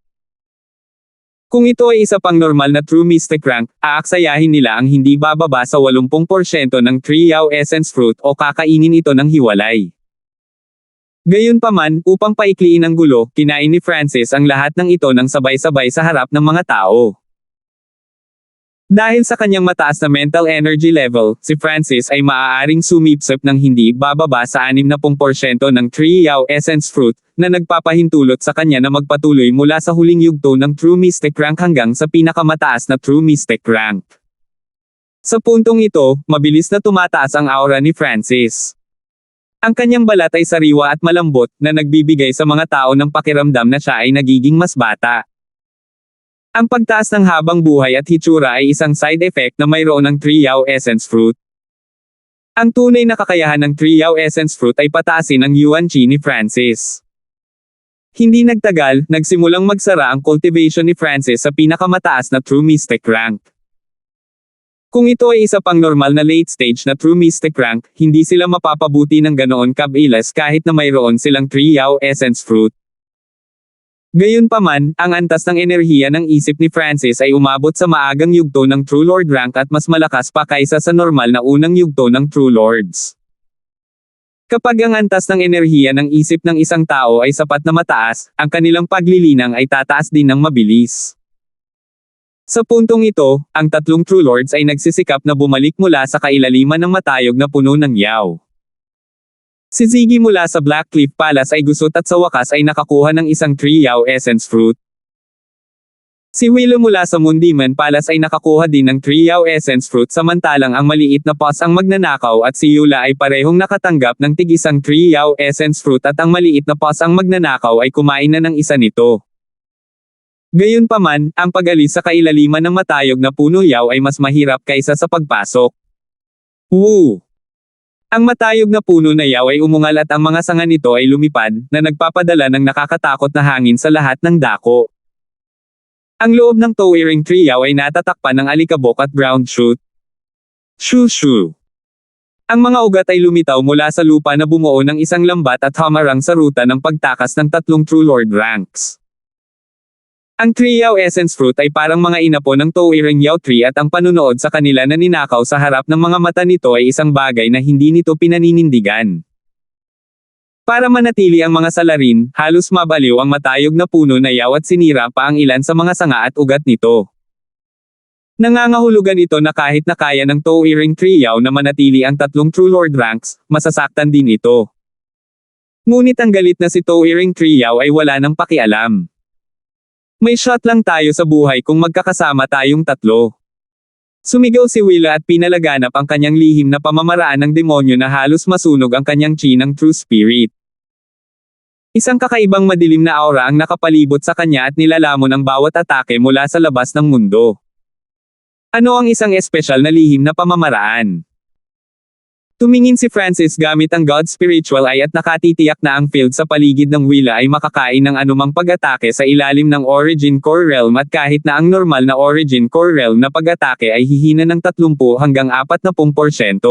Kung ito ay isa pang normal na True Mystic Rank, aaksayahin nila ang hindi bababa sa 80% ng Triao Essence Fruit o kakainin ito ng hiwalay. Gayunpaman, upang paikliin ang gulo, kinain ni Francis ang lahat ng ito ng sabay-sabay sa harap ng mga tao. Dahil sa kanyang mataas na mental energy level, si Francis ay maaaring sumipsip ng hindi bababa sa 60% ng Triao Essence Fruit, na nagpapahintulot sa kanya na magpatuloy mula sa huling yugto ng True Mystic Rank hanggang sa pinakamataas na True Mystic Rank. Sa puntong ito, mabilis na tumataas ang aura ni Francis. Ang kanyang balat ay sariwa at malambot, na nagbibigay sa mga tao ng pakiramdam na siya ay nagiging mas bata. Ang pagtaas ng habang buhay at hitsura ay isang side effect na mayroon ng Triao Essence Fruit. Ang tunay na kakayahan ng Triao Essence Fruit ay pataasin ang Yuan Qi ni Francis. Hindi nagtagal, nagsimulang magsara ang cultivation ni Francis sa pinakamataas na True Mystic Rank. Kung ito ay isa pang normal na late stage na True Mystic Rank, hindi sila mapapabuti ng ganoon kabilis kahit na mayroon silang Triao Essence Fruit. Gayunpaman, ang antas ng enerhiya ng isip ni Francis ay umabot sa maagang yugto ng True Lord Rank at mas malakas pa kaysa sa normal na unang yugto ng True Lords. Kapag ang antas ng enerhiya ng isip ng isang tao ay sapat na mataas, ang kanilang paglilinang ay tataas din ng mabilis. Sa puntong ito, ang tatlong True Lords ay nagsisikap na bumalik mula sa kailaliman ng matayog na puno ng yaw. Si Ziggy mula sa Blackcliff Palace ay gusot at sa wakas ay nakakuha ng isang Triao Essence Fruit. Si Willow mula sa Moondemon Palace ay nakakuha din ng Triao Essence Fruit samantalang ang maliit na Paz ang magnanakaw at si Yula ay parehong nakatanggap ng tig-isang Triao Essence Fruit at ang maliit na Paz ang magnanakaw ay kumain na ng isa nito. Gayunpaman, ang pag-alis sa kailaliman ng matayog na puno yaw ay mas mahirap kaysa sa pagpasok. Woo! Ang matayog na puno na yaw ay umungal at ang mga sanga nito ay lumipad, na nagpapadala ng nakakatakot na hangin sa lahat ng dako. Ang loob ng towering tree yaw ay natatakpan ng alikabok at ground shoot. Shoo! Ang mga ugat ay lumitaw mula sa lupa na bumuo ng isang lambat at hamarang sa ruta ng pagtakas ng tatlong True Lord ranks. Ang Triao Essence Fruit ay parang mga inapo ng Towering Yao Tree at ang panunood sa kanila na ninakaw sa harap ng mga mata nito ay isang bagay na hindi nito pinaninindigan. Para manatili ang mga salarin, halos mabaliw ang matayog na puno na yaw at sinira pa ang ilan sa mga sanga at ugat nito. Nangangahulugan ito na kahit na kaya ng Towering Triao na manatili ang tatlong True Lord ranks, masasaktan din ito. Ngunit ang galit na si Towering Triao ay wala nang pakialam. May shot lang tayo sa buhay kung magkakasama tayong tatlo. Sumigaw si Willa at pinalaganap ang kanyang lihim na pamamaraan ng demonyo na halos masunog ang kanyang chi ng True Spirit. Isang kakaibang madilim na aura ang nakapalibot sa kanya at nilalamon ang bawat atake mula sa labas ng mundo. Ano ang isang espesyal na lihim na pamamaraan? Tumingin si Francis gamit ang God Spiritual Eye at nakatitiyak na ang field sa paligid ng Willa ay makakain ng anumang pag-atake sa ilalim ng Origin Core Realm at kahit na ang normal na Origin Core Realm na pag-atake ay hihina ng 30 hanggang 40%.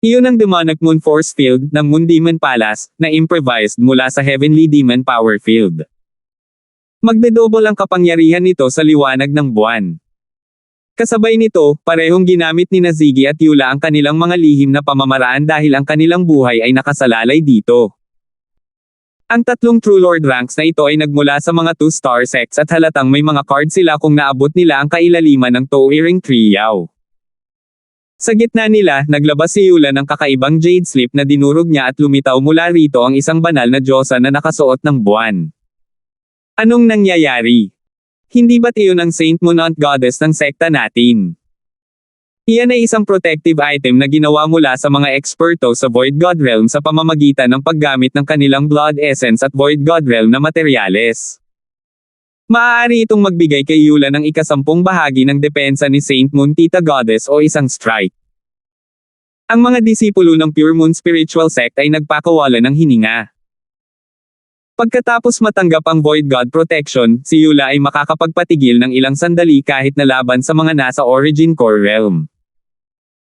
Iyon ang Demonic Moon Force Field ng Moon Demon Palace na improvised mula sa Heavenly Demon Power Field. Magdedouble ang kapangyarihan nito sa liwanag ng buwan. Kasabay nito, parehong ginamit ni Ziggy at Eula ang kanilang mga lihim na pamamaraan dahil ang kanilang buhay ay nakasalalay dito. Ang tatlong True Lord ranks na ito ay nagmula sa mga 2-star sects at halatang may mga card sila kung naabot nila ang kailaliman ng Towering Triao. Sa gitna nila, naglabas si Eula ng kakaibang jade slip na dinurog niya at lumitaw mula rito ang isang banal na diyosa na nakasuot ng buwan. Anong nangyayari? Hindi ba't iyon ang Saint Moon Aunt Goddess ng sekta natin? Iyan ay isang protective item na ginawa mula sa mga eksperto sa Void God Realm sa pamamagitan ng paggamit ng kanilang Blood Essence at Void God Realm na materyales. Maaari itong magbigay kay Eula ng ika-10 bahagi ng depensa ni Saint Moon Tita Goddess o isang strike. Ang mga disipulo ng Pure Moon Spiritual Sect ay nagpakawalan ng hininga. Pagkatapos matanggap ang Void God Protection, si Eula ay makakapagpatigil ng ilang sandali kahit na laban sa mga nasa Origin Core Realm.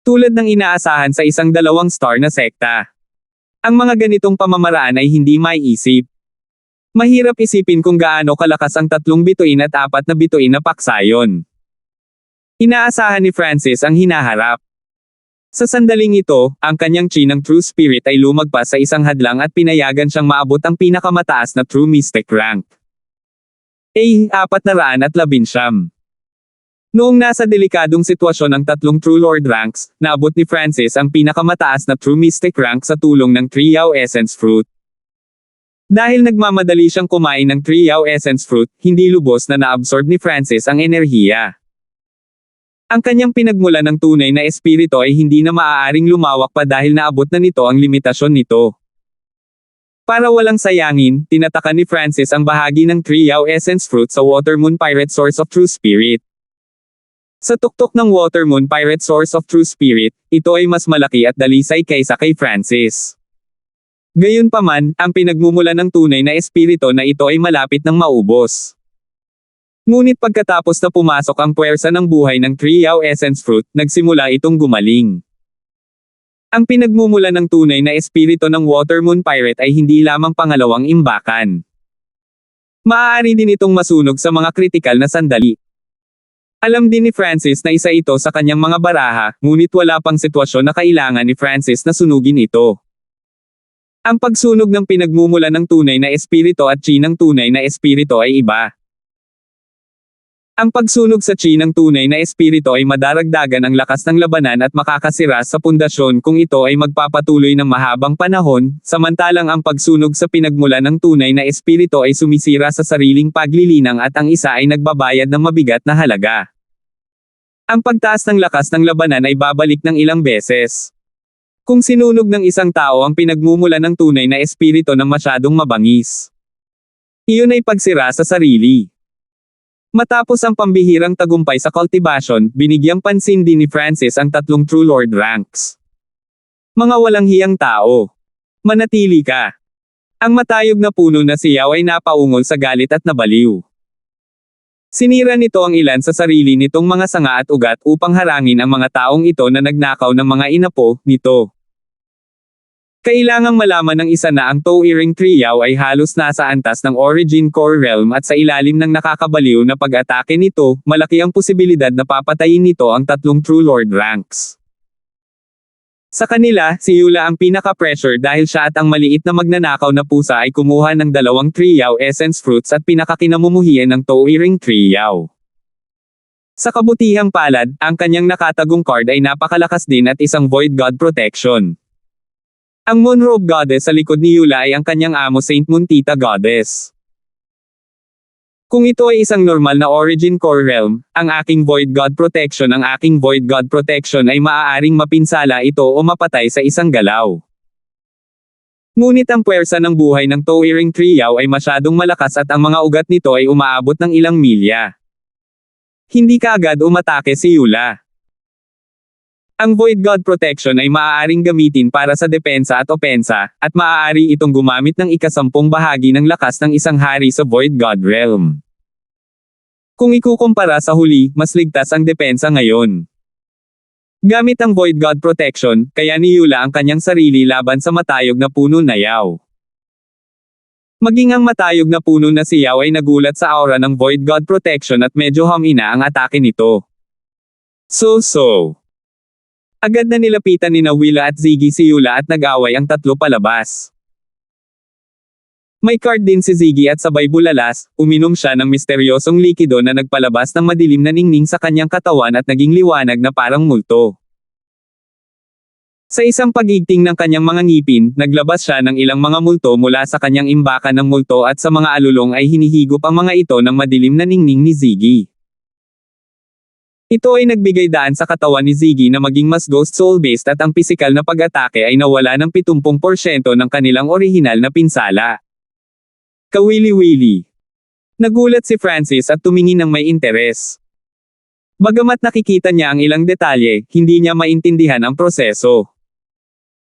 Tulad ng inaasahan sa isang 2-star na sekta. Ang mga ganitong pamamaraan ay hindi maiisip. Mahirap isipin kung gaano kalakas ang 3 bituin at 4 na bituin na paksayon. Inaasahan ni Francis ang hinaharap. Sa sandaling ito, ang kanyang chi ng True Spirit ay lumagpas sa isang hadlang at pinayagan siyang maabot ang pinakamataas na True Mystic rank. 419. Noong nasa delikadong sitwasyon ang 3 True Lord ranks, naabot ni Francis ang pinakamataas na True Mystic rank sa tulong ng Triao Essence Fruit. Dahil nagmamadali siyang kumain ng Triao Essence Fruit, hindi lubos na naabsorb ni Francis ang enerhiya. Ang kanyang pinagmulan ng tunay na espiritu ay hindi na maaaring lumawak pa dahil naabot na nito ang limitasyon nito. Para walang sayangin, tinatakan ni Francis ang bahagi ng Triao Essence Fruit sa Watermoon Pirate Source of True Spirit. Sa tuktok ng Watermoon Pirate Source of True Spirit, ito ay mas malaki at dalisay kaysa kay Francis. Gayunpaman, ang pinagmumulan ng tunay na espiritu na ito ay malapit ng maubos. Ngunit pagkatapos na pumasok ang puwersa ng buhay ng Triao Essence Fruit, nagsimula itong gumaling. Ang pinagmumulan ng tunay na espiritu ng Watermoon Pirate ay hindi lamang pangalawang imbakan. Maaari din itong masunog sa mga kritikal na sandali. Alam din ni Francis na isa ito sa kanyang mga baraha, ngunit wala pang sitwasyon na kailangan ni Francis na sunugin ito. Ang pagsunog ng pinagmumulan ng tunay na espiritu at chi ng tunay na espiritu ay iba. Ang pagsunog sa chi ng tunay na espiritu ay madaragdagan ang lakas ng labanan at makakasira sa pundasyon kung ito ay magpapatuloy ng mahabang panahon, samantalang ang pagsunog sa pinagmulan ng tunay na espiritu ay sumisira sa sariling paglilinang at ang isa ay nagbabayad ng mabigat na halaga. Ang pagtaas ng lakas ng labanan ay babalik ng ilang beses. Kung sinunog ng isang tao ang pinagmumulan ng tunay na espiritu ng masyadong mabangis, iyon ay pagsira sa sarili. Matapos ang pambihirang tagumpay sa cultivation, binigyang pansin din ni Francis ang 3 True Lord ranks. Mga walang hiyang tao. Manatili ka. Ang matayog na puno na si Yao ay napaungol sa galit at nabaliw. Sinira nito ang ilan sa sarili nitong mga sanga at ugat upang harangin ang mga taong ito na nagnakaw ng mga inapo nito. Kailangang malaman ng isa na ang Towering Triao ay halos nasa antas ng Origin Core Realm at sa ilalim ng nakakabaliw na pag-atake nito, malaki ang posibilidad na papatayin nito ang tatlong True Lord ranks. Sa kanila, si Eula ang pinaka-pressure dahil siya at ang maliit na magnanakaw na pusa ay kumuha ng dalawang Triao Essence Fruits at pinakakinamumuhian ng Towering Triao. Sa kabutihang palad, ang kanyang nakatagong card ay napakalakas din at isang Void God Protection. Ang Moonrobe Goddess sa likod ni Eula ay ang kanyang amo Saint Muntita Goddess. Kung ito ay isang normal na Origin Core Realm, ang aking Void God Protection ay maaaring mapinsala ito o mapatay sa isang galaw. Ngunit ang puwersa ng buhay ng Towering Triao ay masyadong malakas at ang mga ugat nito ay umaabot ng ilang milya. Hindi kaagad umatake si Eula. Ang Void God Protection ay maaaring gamitin para sa depensa at opensa, at maaari itong gumamit ng ikasampung bahagi ng lakas ng isang hari sa Void God Realm. Kung ikukumpara sa huli, mas ligtas ang depensa ngayon. Gamit ang Void God Protection, kaya ni Eula ang kanyang sarili laban sa matayog na puno na Yao. Maging ang matayog na puno na si Yao ay nagulat sa aura ng Void God Protection at medyo humina ang atake nito. Agad na nilapitan ni Willa at Ziggy si Eula at nag-away ang tatlo palabas. May card din si Ziggy at sabay bulalas, uminom siya ng misteryosong likido na nagpalabas ng madilim na ningning sa kanyang katawan at naging liwanag na parang multo. Sa isang pagigting ng kanyang mga ngipin, naglabas siya ng ilang mga multo mula sa kanyang imbakan ng multo at sa mga alulong ay hinihigop ang mga ito ng madilim na ningning ni Ziggy. Ito ay nagbigay daan sa katawan ni Ziggy na maging mas ghost soul-based at ang pisikal na pag-atake ay nawala ng 70% ng kanilang orihinal na pinsala. Kawili-wili. Nagulat si Francis at tumingin ng may interes. Bagamat nakikita niya ang ilang detalye, hindi niya maintindihan ang proseso.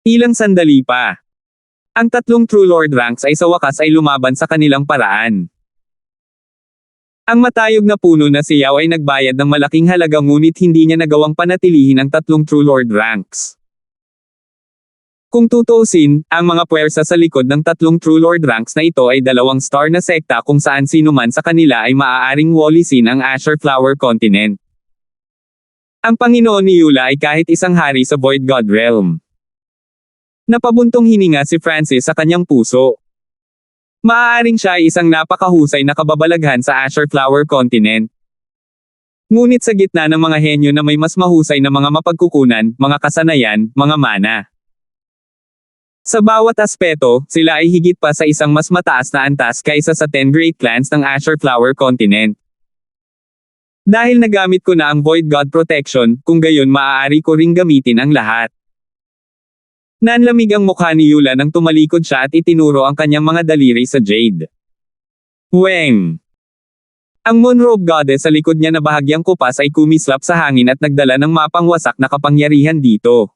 Ilang sandali pa. Ang tatlong True Lord ranks ay sa wakas ay lumaban sa kanilang paraan. Ang matayog na puno na si Yao ay nagbayad ng malaking halaga ngunit hindi niya nagawang panatilihin ang tatlong True Lord ranks. Kung tutuusin, ang mga puwersa sa likod ng tatlong True Lord ranks na ito ay dalawang star na sekta kung saan sino man sa kanila ay maaaring walisin ang Azure Flower Continent. Ang Panginoon ni Eula ay kahit isang hari sa Void God Realm. Napabuntong hininga si Francis sa kanyang puso. Maaaring siya ay isang napakahusay na kababalaghan sa Azure Flower Continent. Ngunit sa gitna ng mga henyo na may mas mahusay na mga mapagkukunan, mga kasanayan, mga mana. Sa bawat aspeto, sila ay higit pa sa isang mas mataas na antas kaysa sa 10 Great Clans ng Azure Flower Continent. Dahil nagamit ko na ang Void God Protection, kung gayon maaari ko ring gamitin ang lahat. Nanlamig ang mukha ni Eula nang tumalikod siya at itinuro ang kanyang mga daliri sa Jade. Weng! Ang Moonrobe Goddess sa likod niya na bahagyang kupas ay kumislap sa hangin at nagdala ng mapang wasak na kapangyarihan dito.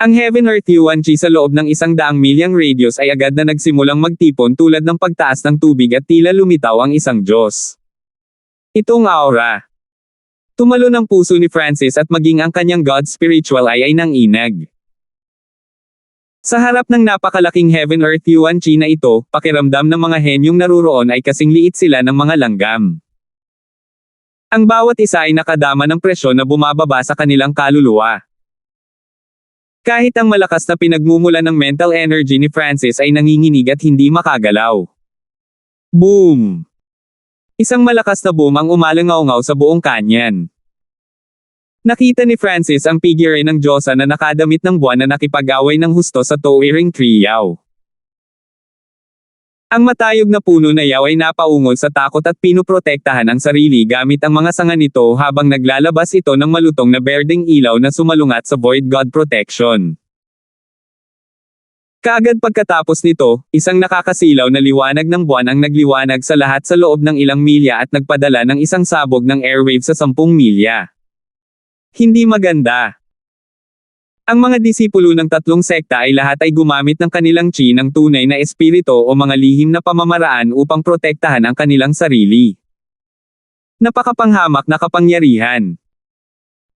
Ang Heaven Earth Yuan Chi sa loob ng 100 milyang radius ay agad na nagsimulang magtipon tulad ng pagtaas ng tubig at tila lumitaw ang isang Diyos. Itong aura. Tumalo ng puso ni Francis at maging ang kanyang God Spiritual ay nanginag. Sa harap ng napakalaking Heaven Earth Yuan Chi na ito, pakiramdam ng mga henyong naruroon ay kasing liit sila ng mga langgam. Ang bawat isa ay nakadama ng presyon na bumababa sa kanilang kaluluwa. Kahit ang malakas na pinagmumula ng mental energy ni Francis ay nanginginig at hindi makagalaw. Boom! Isang malakas na boom ang umalangaw-ngaw sa buong kanyan. Nakita ni Francis ang figure ng Diyosa na nakadamit ng buwan na nakipag-away ng husto sa Towering Triao. Ang matayog na puno na Yao ay napaungol sa takot at pinuprotektahan ang sarili gamit ang mga sanga nito habang naglalabas ito ng malutong na berdeng ilaw na sumalungat sa Void God Protection. Kaagad pagkatapos nito, isang nakakasilaw na liwanag ng buwan ang nagliwanag sa lahat sa loob ng ilang milya at nagpadala ng isang sabog ng airwave sa 10 milya. Hindi maganda. Ang mga disipulo ng tatlong sekta ay lahat ay gumamit ng kanilang chi ng tunay na espiritu o mga lihim na pamamaraan upang protektahan ang kanilang sarili. Napakapanghamak na kapangyarihan.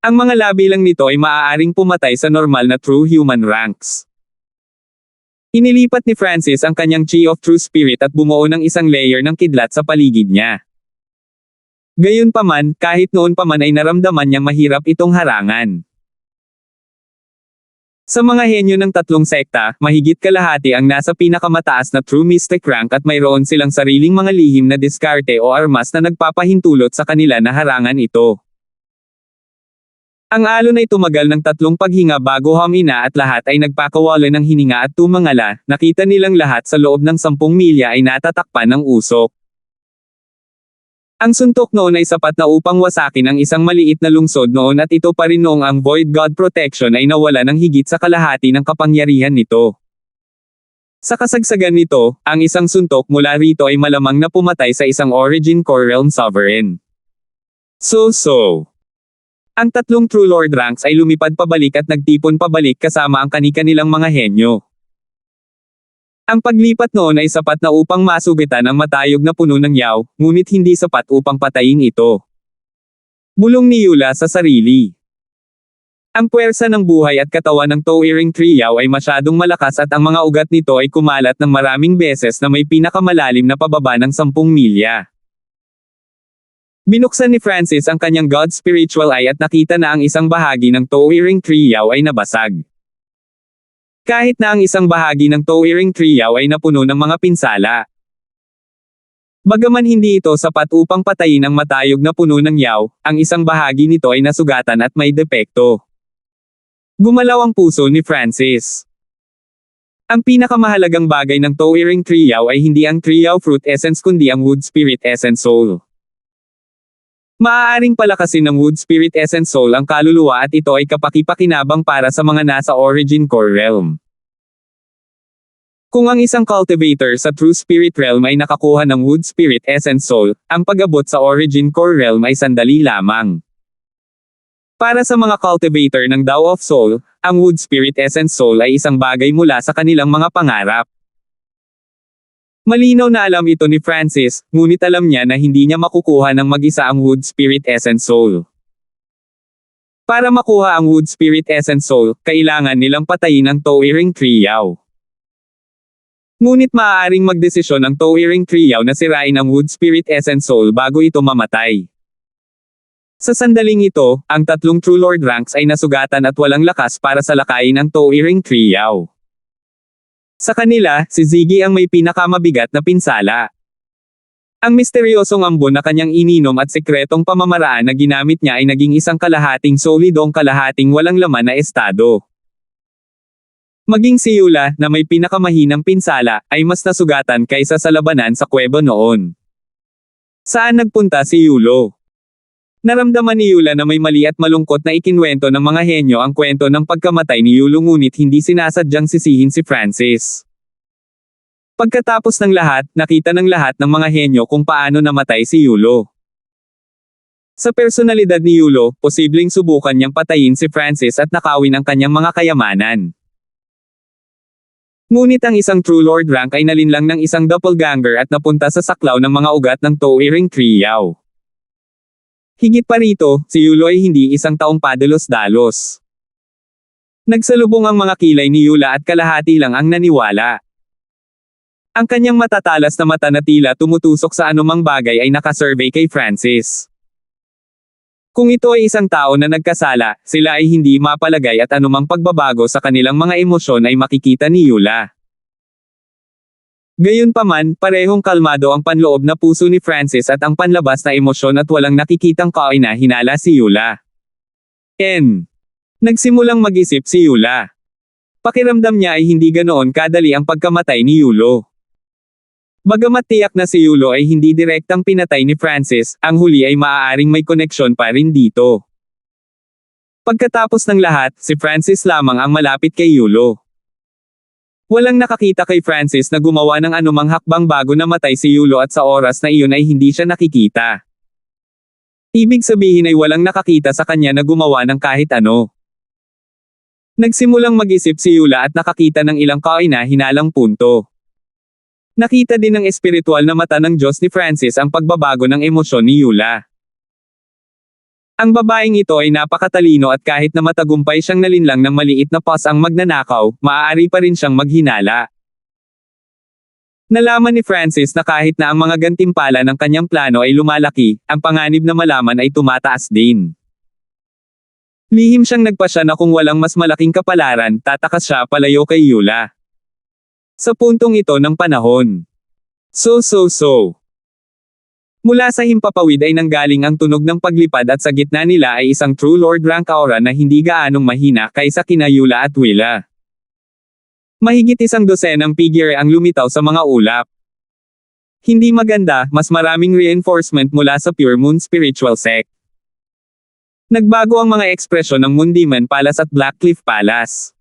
Ang mga labi lang nito ay maaaring pumatay sa normal na true human ranks. Inilipat ni Francis ang kanyang Chi of True Spirit at bumuo ng isang layer ng kidlat sa paligid niya. Gayunpaman, kahit noon pa man ay naramdaman niyang mahirap itong harangan. Sa mga henyo ng tatlong sekta, mahigit kalahati ang nasa pinakamataas na True Mystic rank at mayroon silang sariling mga lihim na diskarte o armas na nagpapahintulot sa kanila na harangan ito. Ang alon ay tumagal ng 3 paghinga bago humina at lahat ay nagpakawala ng hininga at tumangala, nakita nilang lahat sa loob ng 10 milya ay natatakpan ng usok. Ang suntok noon ay sapat na upang wasakin ang isang maliit na lungsod noon at ito pa rin noong ang Void God Protection ay nawala ng higit sa kalahati ng kapangyarihan nito. Sa kasagsagan nito, ang isang suntok mula rito ay malamang na pumatay sa isang Origin Core Realm Sovereign. So. Ang 3 True Lord ranks ay lumipad pabalik at nagtipon pabalik kasama ang kani-kanilang mga henyo. Ang paglipat noon ay sapat na upang masugitan ang matayog na puno ng yaw, ngunit hindi sapat upang patayin ito. Bulong ni Eula sa sarili. Ang puwersa ng buhay at katawan ng Towering Tree Yaw ay masyadong malakas at ang mga ugat nito ay kumalat ng maraming beses na may pinakamalalim na pababa ng 10 milya. Binuksan ni Francis ang kanyang God Spiritual Eye at nakita na ang isang bahagi ng Towering Tree Yaw ay nabasag. Kahit na ang isang bahagi ng Towering Tree Yaw ay napuno ng mga pinsala. Bagaman hindi ito sapat upang patayin ang matayog na puno ng yaw, ang isang bahagi nito ay nasugatan at may depekto. Gumalaw ang puso ni Francis. Ang pinakamahalagang bagay ng Towering Tree Yaw ay hindi ang Tree Yaw Fruit Essence kundi ang Wood Spirit Essence Soul. Maaaring palakasin ng Wood Spirit Essence Soul ang kaluluwa at ito ay kapaki-pakinabang para sa mga nasa Origin Core Realm. Kung ang isang cultivator sa True Spirit Realm ay nakakuha ng Wood Spirit Essence Soul, ang pag-abot sa Origin Core Realm ay sandali lamang. Para sa mga cultivator ng Dao of Soul, ang Wood Spirit Essence Soul ay isang bagay mula sa kanilang mga pangarap. Malinaw na alam ito ni Francis, ngunit alam niya na hindi niya makukuha ng mag-isa ang Wood Spirit Essence Soul. Para makuha ang Wood Spirit Essence Soul, kailangan nilang patayin ang Towering Tree Yaw. Ngunit maaaring magdesisyon ang Towering Tree Yaw na sirain ang Wood Spirit Essence Soul bago ito mamatay. Sa sandaling ito, ang 3 True Lord ranks ay nasugatan at walang lakas para salakayin ang Towering Tree Yaw. Sa kanila, si Ziggy ang may pinakamabigat na pinsala. Ang misteryosong ambon na kanyang ininom at sekretong pamamaraan na ginamit niya ay naging isang kalahating solidong kalahating walang laman na estado. Maging si Eula, na may pinakamahinang pinsala, ay mas nasugatan kaysa sa labanan sa kuweba noon. Saan nagpunta si Yulo? Naramdaman ni Eula na may mali at malungkot na ikinwento ng mga henyo ang kwento ng pagkamatay ni Yulo ngunit hindi sinasadyang sisihin si Francis. Pagkatapos ng lahat, nakita ng lahat ng mga henyo kung paano namatay si Yulo. Sa personalidad ni Yulo, posibleng subukan niyang patayin si Francis at nakawin ang kanyang mga kayamanan. Ngunit ang isang True Lord rank ay nalinlang ng isang doppelganger at napunta sa saklaw ng mga ugat ng Towering Tree Yaw. Higit pa rito, si Yulo ay hindi isang taong padalos-dalos. Nagsalubong ang mga kilay ni Eula at kalahati lang ang naniwala. Ang kanyang matatalas na mata na tila tumutusok sa anumang bagay ay nakasurvey kay Francis. Kung ito ay isang tao na nagkasala, sila ay hindi mapalagay at anumang pagbabago sa kanilang mga emosyon ay makikita ni Eula. Gayunpaman, parehong kalmado ang panloob na puso ni Francis at ang panlabas na emosyon at walang nakikitang kaina-hinala si Eula. Nagsimulang mag-isip si Eula. Pakiramdam niya ay hindi ganoon kadali ang pagkamatay ni Yulo. Bagamat tiyak na si Yulo ay hindi direktang pinatay ni Francis, ang huli ay maaaring may koneksyon pa rin dito. Pagkatapos ng lahat, si Francis lamang ang malapit kay Yulo. Walang nakakita kay Francis na gumawa ng anumang hakbang bago namatay si Yulo at sa oras na iyon ay hindi siya nakikita. Ibig sabihin ay walang nakakita sa kanya na gumawa ng kahit ano. Nagsimulang mag-isip si Eula at nakakita ng ilang kaina-hinalang punto. Nakita din ng espiritual na mata ng Diyos ni Francis ang pagbabago ng emosyon ni Eula. Ang babaeng ito ay napakatalino at kahit na matagumpay siyang nalinlang ng maliit na pas ang magnanakaw, maaari pa rin siyang maghinala. Nalaman ni Francis na kahit na ang mga gantimpala ng kanyang plano ay lumalaki, ang panganib na malaman ay tumataas din. Lihim siyang nagpasya na kung walang mas malaking kapalaran, tatakas siya palayo kay Eula. Sa puntong ito ng panahon. So. Mula sa himpapawid ay nanggaling ang tunog ng paglipad at sa gitna nila ay isang True Lord rank aura na hindi gaanong mahina kaysa kina Eula at Willa. Mahigit 100 figure ang lumitaw sa mga ulap. Hindi maganda, mas maraming reinforcement mula sa Pure Moon Spiritual Sect. Nagbago ang mga ekspresyon ng Moon Demon Palace at Blackcliff Palace.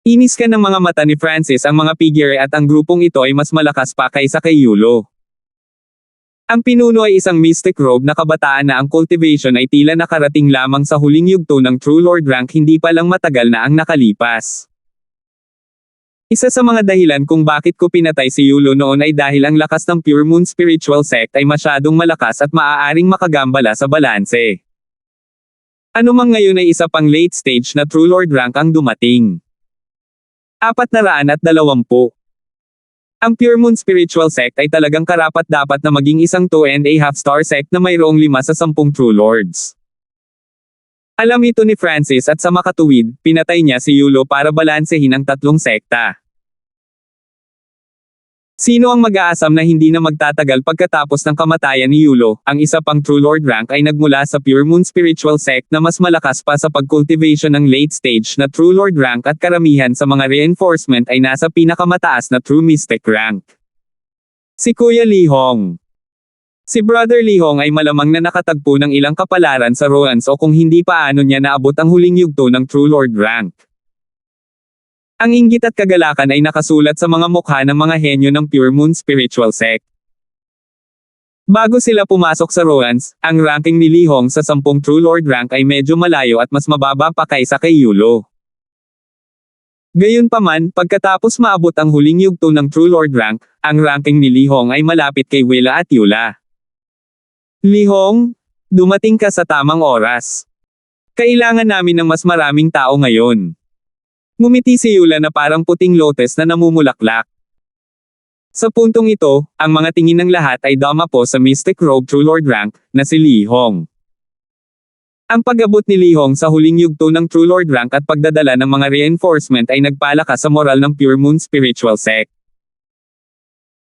Inis ka ng mga mata ni Francis ang mga figure at ang grupong ito ay mas malakas pa kaysa kay Yulo. Ang pinuno ay isang mystic robe na kabataan na ang cultivation ay tila nakarating lamang sa huling yugto ng True Lord rank hindi pa lang matagal na ang nakalipas. Isa sa mga dahilan kung bakit ko pinatay si Yulo noon ay dahil ang lakas ng Pure Moon Spiritual Sect ay masyadong malakas at maaaring makagambala sa balanse. Ano mang ngayon ay isa pang late stage na True Lord rank ang dumating. 420. Ang Pure Moon Spiritual Sect ay talagang karapat-dapat na maging isang 2.5 star sect na mayroong 5 sa 10 True Lords. Alam ito ni Francis at sa makatuwid, pinatay niya si Yulo para balansehin ang tatlong sekta. Sino ang mag-aasam na hindi na magtatagal pagkatapos ng kamatayan ni Yulo, ang isa pang True Lord rank ay nagmula sa Pure Moon Spiritual Sect na mas malakas pa sa pagcultivation ng late stage na True Lord rank at karamihan sa mga reinforcement ay nasa pinakamataas na True Mystic rank. Si Kuya Lihong. Si Brother Lihong ay malamang na nakatagpo ng ilang kapalaran sa Roans o kung hindi paano niya naabot ang huling yugto ng True Lord rank. Ang inggit at kagalakan ay nakasulat sa mga mukha ng mga henyo ng Pure Moon Spiritual Sect. Bago sila pumasok sa Roans, ang ranking ni Lihong sa 10 True Lord rank ay medyo malayo at mas mababa pa kaysa kay Yulo. Gayunpaman, pagkatapos maabot ang huling yugto ng True Lord rank, ang ranking ni Lihong ay malapit kay Willa at Eula. Lihong, dumating ka sa tamang oras. Kailangan namin ng mas maraming tao ngayon. Ngumiti si Eula na parang puting lotus na namumulaklak. Sa puntong ito, ang mga tingin ng lahat ay dumapo sa Mystic Robe True Lord rank, na si Lihong. Ang pag-abot ni Lihong sa huling yugto ng True Lord rank at pagdadala ng mga reinforcement ay nagpalakas sa moral ng Pure Moon Spiritual Sect.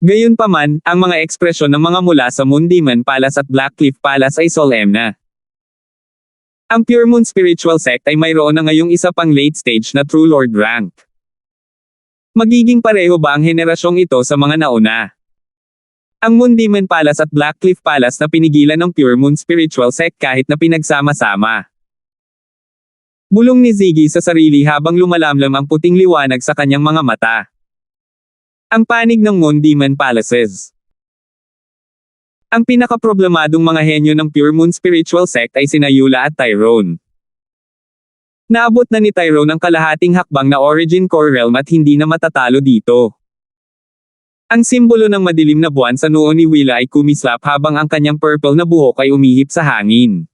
Gayunpaman, ang mga ekspresyon ng mga mula sa Moon Demon Palace at Blackcliff Palace ay solemn. Ang Pure Moon Spiritual Sect ay mayroon na ngayong isa pang late stage na True Lord rank. Magiging pareho ba ang henerasyong ito sa mga nauna? Ang Moon Demon Palace at Blackcliff Palace na pinigilan ng Pure Moon Spiritual Sect kahit na pinagsama-sama. Bulong ni Ziggy sa sarili habang lumalamlam ang puting liwanag sa kanyang mga mata. Ang panig ng Moon Demon Palaces. Ang pinakaproblemadong mga henyo ng Pure Moon Spiritual Sect ay sina Eula at Tyrone. Naabot na ni Tyrone ang kalahating hakbang na Origin Core Realm at hindi na matatalo dito. Ang simbolo ng madilim na buwan sa noo ni Willa ay kumislap habang ang kanyang purple na buhok ay umihip sa hangin.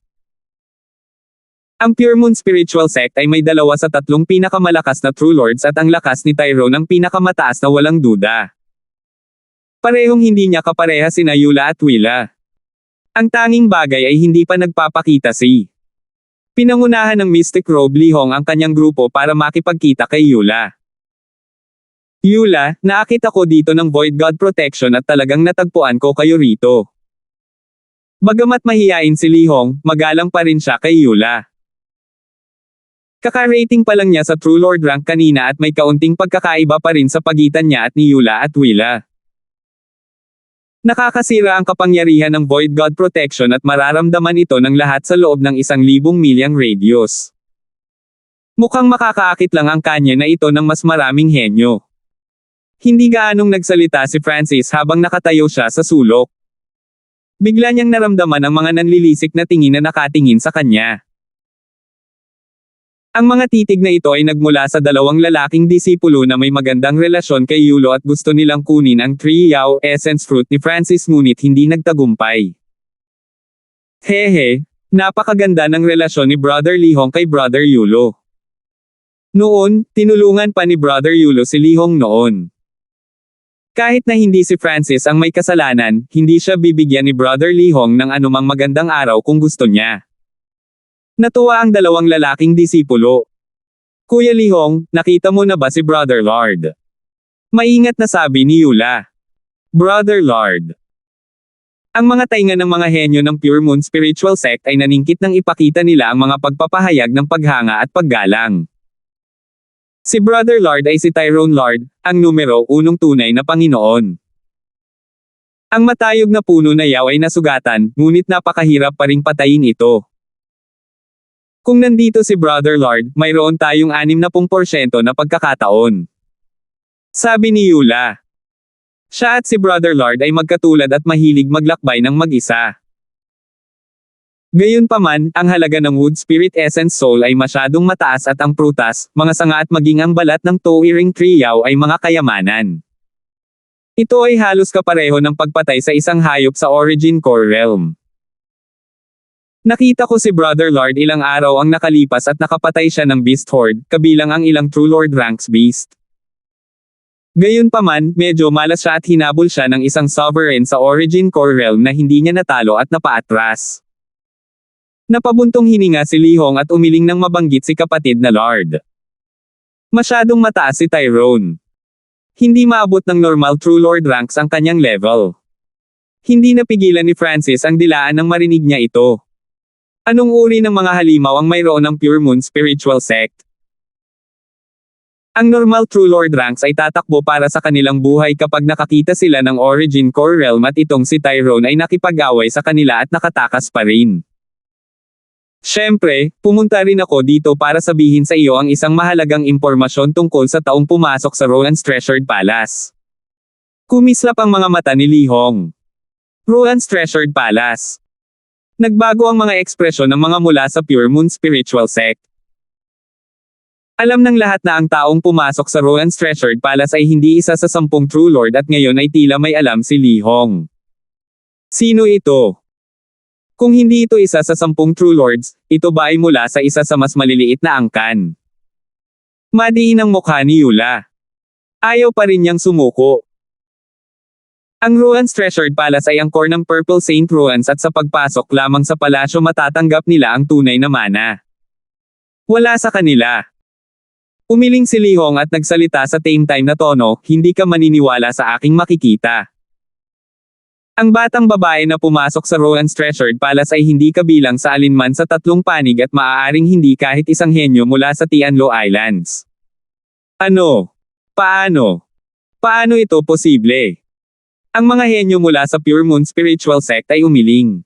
Ang Pure Moon Spiritual Sect ay may 2 sa 3 pinakamalakas na True Lords at ang lakas ni Tyrone ang pinakamataas na walang duda. Parehong hindi niya kapareha sina Eula at Willa. Ang tanging bagay ay hindi pa nagpapakita si. Pinangunahan ng Mystic Robe Lihong ang kanyang grupo para makipagkita kay Eula. Eula, naakit ako dito ng Void God Protection at talagang natagpuan ko kayo rito. Bagamat mahiyain si Lihong, magalang pa rin siya kay Eula. Kaka-rating pa lang niya sa True Lord rank kanina at may kaunting pagkakaiba pa rin sa pagitan niya at ni Eula at Willa. Nakakasira ang kapangyarihan ng Void God Protection at mararamdaman ito ng lahat sa loob ng 1,000 milyang radius. Mukhang makakaakit lang ang kanya na ito ng mas maraming henyo. Hindi gaanong nagsalita si Francis habang nakatayo siya sa sulok. Bigla niyang naramdaman ang mga nanlilisik na tingin na nakatingin sa kanya. Ang mga titig na ito ay nagmula sa 2 lalaking disipulo na may magandang relasyon kay Yulo at gusto nilang kunin ang Tree Yao Essence Fruit ni Francis ngunit hindi nagtagumpay. Hehe, napakaganda ng relasyon ni Brother Lihong kay Brother Yulo. Noon, tinulungan pa ni Brother Yulo si Lihong noon. Kahit na hindi si Francis ang may kasalanan, hindi siya bibigyan ni Brother Lihong ng anumang magandang araw kung gusto niya. Natuwa ang dalawang lalaking disipulo. Kuya Lihong, nakita mo na ba si Brother Lord? Maingat na sabi ni Yula. Brother Lord. Ang mga tainga ng mga henyo ng Pure Moon Spiritual Sect ay naningkit nang ipakita nila ang mga pagpapahayag ng paghanga at paggalang. Si Brother Lord ay si Tyrone Lord, ang numero 1 tunay na Panginoon. Ang matayog na puno na yaw ay nasugatan, ngunit napakahirap pa ring patayin ito. Kung nandito si Brother Lord, mayroon tayong 60% na pagkakataon. Sabi ni Yula. Siya at si Brother Lord ay magkatulad at mahilig maglakbay ng mag-isa. Gayunpaman, ang halaga ng Wood Spirit Essence Soul ay masyadong mataas at ang prutas, mga sanga at maging ang balat ng Towering Tree Yaw ay mga kayamanan. Ito ay halos kapareho ng pagpatay sa isang hayop sa Origin Core Realm. Nakita ko si Brother Lord ilang araw ang nakalipas at nakapatay siya ng Beast Horde, kabilang ang ilang True Lord ranks Beast. Gayunpaman, medyo malas siya at hinabol siya ng isang Sovereign sa Origin Core Realm na hindi niya natalo at napaatras. Napabuntong hininga si Lihong at umiling nang mabanggit si kapatid na Lord. Masyadong mataas si Tyrone. Hindi maabot ng normal True Lord ranks ang kanyang level. Hindi napigilan ni Francis ang dilaan nang marinig niya ito. Anong uri ng mga halimaw ang mayroon ng Pure Moon Spiritual Sect? Ang normal True Lord ranks ay tatakbo para sa kanilang buhay kapag nakakita sila ng Origin Core Realm at itong si Tyrone ay nakipag-away sa kanila at nakatakas pa rin. Siyempre, pumunta rin ako dito para sabihin sa iyo ang isang mahalagang impormasyon tungkol sa taong pumasok sa Rohan's Treasured Palace. Kumislap ang mga mata ni Lihong. Rohan's Treasured Palace. Nagbago ang mga ekspresyon ng mga mula sa Pure Moon Spiritual Sect. Alam ng lahat na ang taong pumasok sa Rohan's Treasured Palace ay hindi isa sa 10 True Lord at ngayon ay tila may alam si Lihong. Sino ito? Kung hindi ito isa sa 10 True Lords, ito ba ay mula sa isa sa mas maliliit na angkan? Madiin ang mukha ni Yula. Ayaw pa rin niyang sumuko. Ang Rohan's Treasured Palace ay angkor ng Purple Saint Rohan's at sa pagpasok lamang sa palasyo matatanggap nila ang tunay na mana. Wala sa kanila. Umiling si Lihong at nagsalita sa tame time na tono, hindi ka maniniwala sa aking makikita. Ang batang babae na pumasok sa Rohan's Treasured Palace ay hindi kabilang sa alinman sa 3 panig at maaaring hindi kahit isang henyo mula sa Tianlo Islands. Ano? Paano? Paano ito posible? Ang mga henyo mula sa Pure Moon Spiritual Sect ay umiling.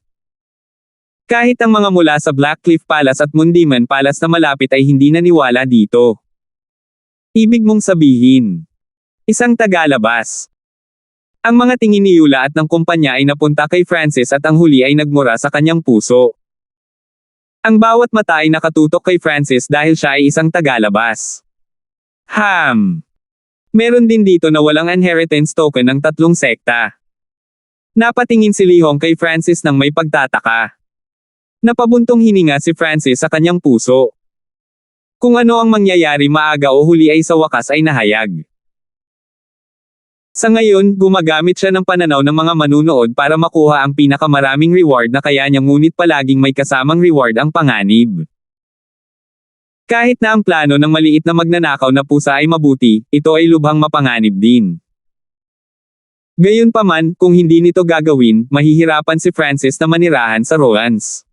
Kahit ang mga mula sa Blackcliff Palace at Moondemon Palace na malapit ay hindi naniwala dito. Ibig mong sabihin, isang tagalabas. Ang mga tingin ni Yula at ng kumpanya ay napunta kay Francis at ang huli ay nagmura sa kanyang puso. Ang bawat mata ay nakatutok kay Francis dahil siya ay isang tagalabas. Meron din dito na walang inheritance token ng 3 sekta. Napatingin si Lihong kay Francis nang may pagtataka. Napabuntong hininga si Francis sa kanyang puso. Kung ano ang mangyayari maaga o huli ay sa wakas ay nahayag. Sa ngayon, gumagamit siya ng pananaw ng mga manunood para makuha ang pinakamaraming reward na kaya niya ngunit palaging may kasamang reward ang panganib. Kahit na ang plano ng maliit na magnanakaw na pusa ay mabuti, ito ay lubhang mapanganib din. Gayunpaman, kung hindi nito gagawin, mahihirapan si Francis na manirahan sa Rohan's.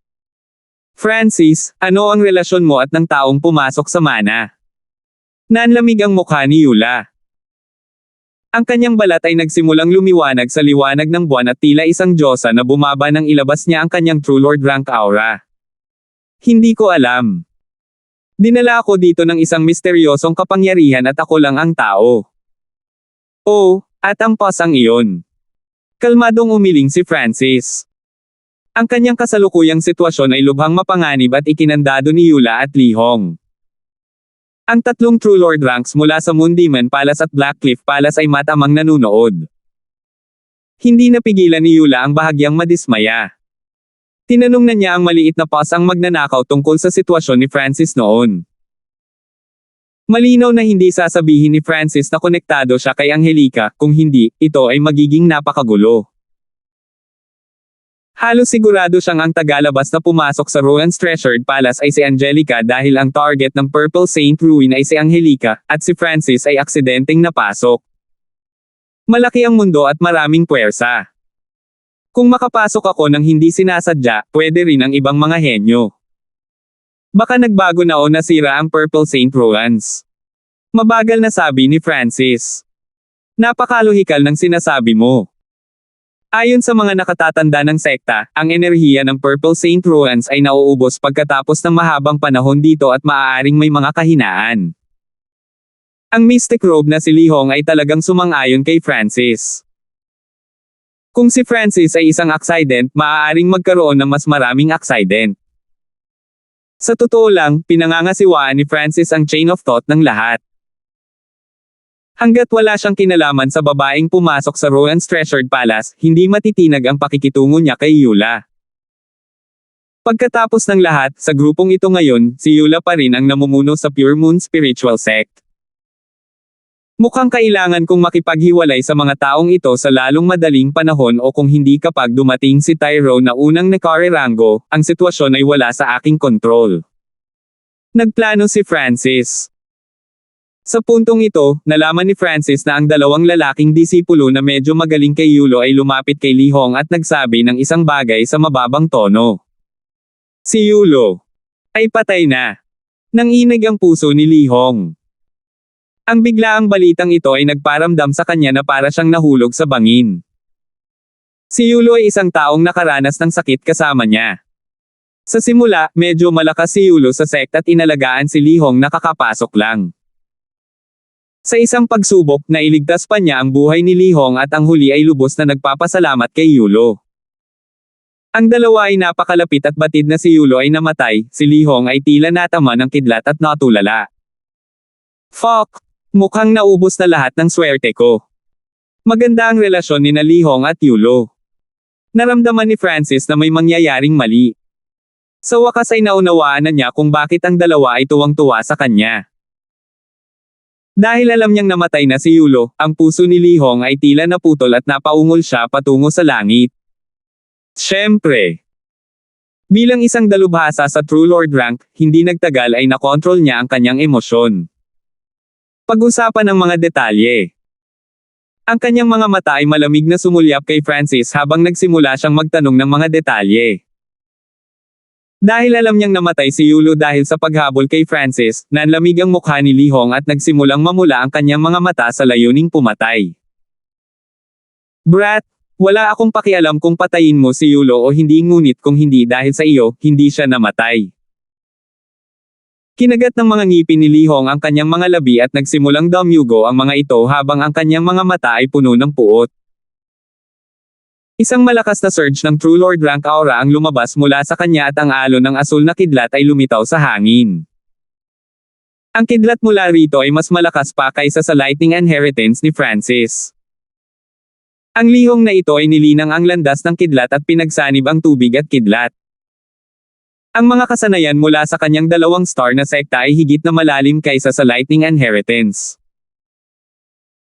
Francis, ano ang relasyon mo at ng taong pumasok sa mana? Nanlamig ang mukha ni Yula. Ang kanyang balat ay nagsimulang lumiwanag sa liwanag ng buwan at tila isang diyosa na bumaba nang ilabas niya ang kanyang True Lord rank aura. Hindi ko alam. Dinala ako dito ng isang misteryosong kapangyarihan at ako lang ang tao. Oh, at ang pasang iyon. Kalmadong umiling si Francis. Ang kanyang kasalukuyang sitwasyon ay lubhang mapanganib at ikinandado ni Yula at Lihong. Ang 3 True Lord ranks mula sa Moondemon Palace at Blackcliff Palace ay matamang nanunood. Hindi napigilan ni Yula ang bahagyang madismaya. Tinanong na niya ang maliit na pasang magnanakaw tungkol sa sitwasyon ni Francis noon. Malinaw na hindi sasabihin ni Francis na konektado siya kay Angelica, kung hindi, ito ay magiging napakagulo. Halos sigurado siyang ang tagalabas na pumasok sa Rowan's Treasured Palace ay si Angelica dahil ang target ng Purple Saint Ruin ay si Angelica, at si Francis ay aksidenteng napasok. Malaki ang mundo at maraming puwersa. Kung makapasok ako nang hindi sinasadya, pwede rin ang ibang mga henyo. Baka nagbago na o nasira ang Purple Saint Rowan's. Mabagal na sabi ni Francis. Napakalohikal ng sinasabi mo. Ayon sa mga nakatatanda ng sekta, ang enerhiya ng Purple Saint Rowan's ay nauubos pagkatapos ng mahabang panahon dito at maaaring may mga kahinaan. Ang mystic robe na si Li Hong ay talagang sumang-ayon kay Francis. Kung si Francis ay isang accident, maaaring magkaroon ng mas maraming accident. Sa totoo lang, pinangangasiwaan ni Francis ang chain of thought ng lahat. Hanggat wala siyang kinalaman sa babaeng pumasok sa Rowan's Treasured Palace, hindi matitinag ang pakikitungo niya kay Eula. Pagkatapos ng lahat, sa grupong ito ngayon, si Eula pa rin ang namumuno sa Pure Moon Spiritual Sect. Mukhang kailangan kong makipaghiwalay sa mga taong ito sa lalong madaling panahon o kung hindi kapag dumating si Tyrone na unang nakarerango, ang sitwasyon ay wala sa aking kontrol. Nagplano si Francis. Sa puntong ito, nalaman ni Francis na ang dalawang lalaking disipulo na medyo magaling kay Yulo ay lumapit kay Li Hong at nagsabi ng isang bagay sa mababang tono. Si Yulo ay patay na. Nanginig ang puso ni Li Hong. Ang biglaang balitang ito ay nagparamdam sa kanya na para siyang nahulog sa bangin. Si Yulo ay isang taong nakaranas ng sakit kasama niya. Sa simula, medyo malakas si Yulo sa sect at inalagaan si Li Hong na kakapasok lang. Sa isang pagsubok, nailigtas pa niya ang buhay ni Li Hong at ang huli ay lubos na nagpapasalamat kay Yulo. Ang dalawa ay napakalapit at batid na si Yulo ay namatay, si Li Hong ay tila natama ng kidlat at natulala. Fuck! Mukhang naubos na lahat ng swerte ko. Maganda ang relasyon ni Li Hong at Yulo. Naramdaman ni Francis na may mangyayaring mali. Sa wakas ay naunawaan na niya kung bakit ang dalawa ay tuwang-tuwa sa kanya. Dahil alam niyang namatay na si Yulo, ang puso ni Li Hong ay tila naputol at napaungol siya patungo sa langit. Siyempre. Bilang isang dalubhasa sa True Lord rank, hindi nagtagal ay nakontrol niya ang kanyang emosyon. Pag-usapan ng mga detalye. Ang kanyang mga mata ay malamig na sumulyap kay Francis habang nagsimula siyang magtanong ng mga detalye. Dahil alam niyang namatay si Yulo dahil sa paghabol kay Francis, nanlamig ang mukha ni Li Hong at nagsimulang mamula ang kanyang mga mata sa layuning pumatay. Brat, wala akong pakialam kung patayin mo si Yulo o hindi, ngunit kung hindi dahil sa iyo, hindi siya namatay. Kinagat ng mga ngipin ni Li Hong ang kanyang mga labi at nagsimulang dumyugo ang mga ito habang ang kanyang mga mata ay puno ng puot. Isang malakas na surge ng True Lord rank aura ang lumabas mula sa kanya at ang alon ng asul na kidlat ay lumitaw sa hangin. Ang kidlat mula rito ay mas malakas pa kaysa sa lightning inheritance ni Francis. Ang lihong na ito ay nilinang ang landas ng kidlat at pinagsanib ang tubig at kidlat. Ang mga kasanayan mula sa kanyang dalawang star na sekta ay higit na malalim kaysa sa lightning inheritance.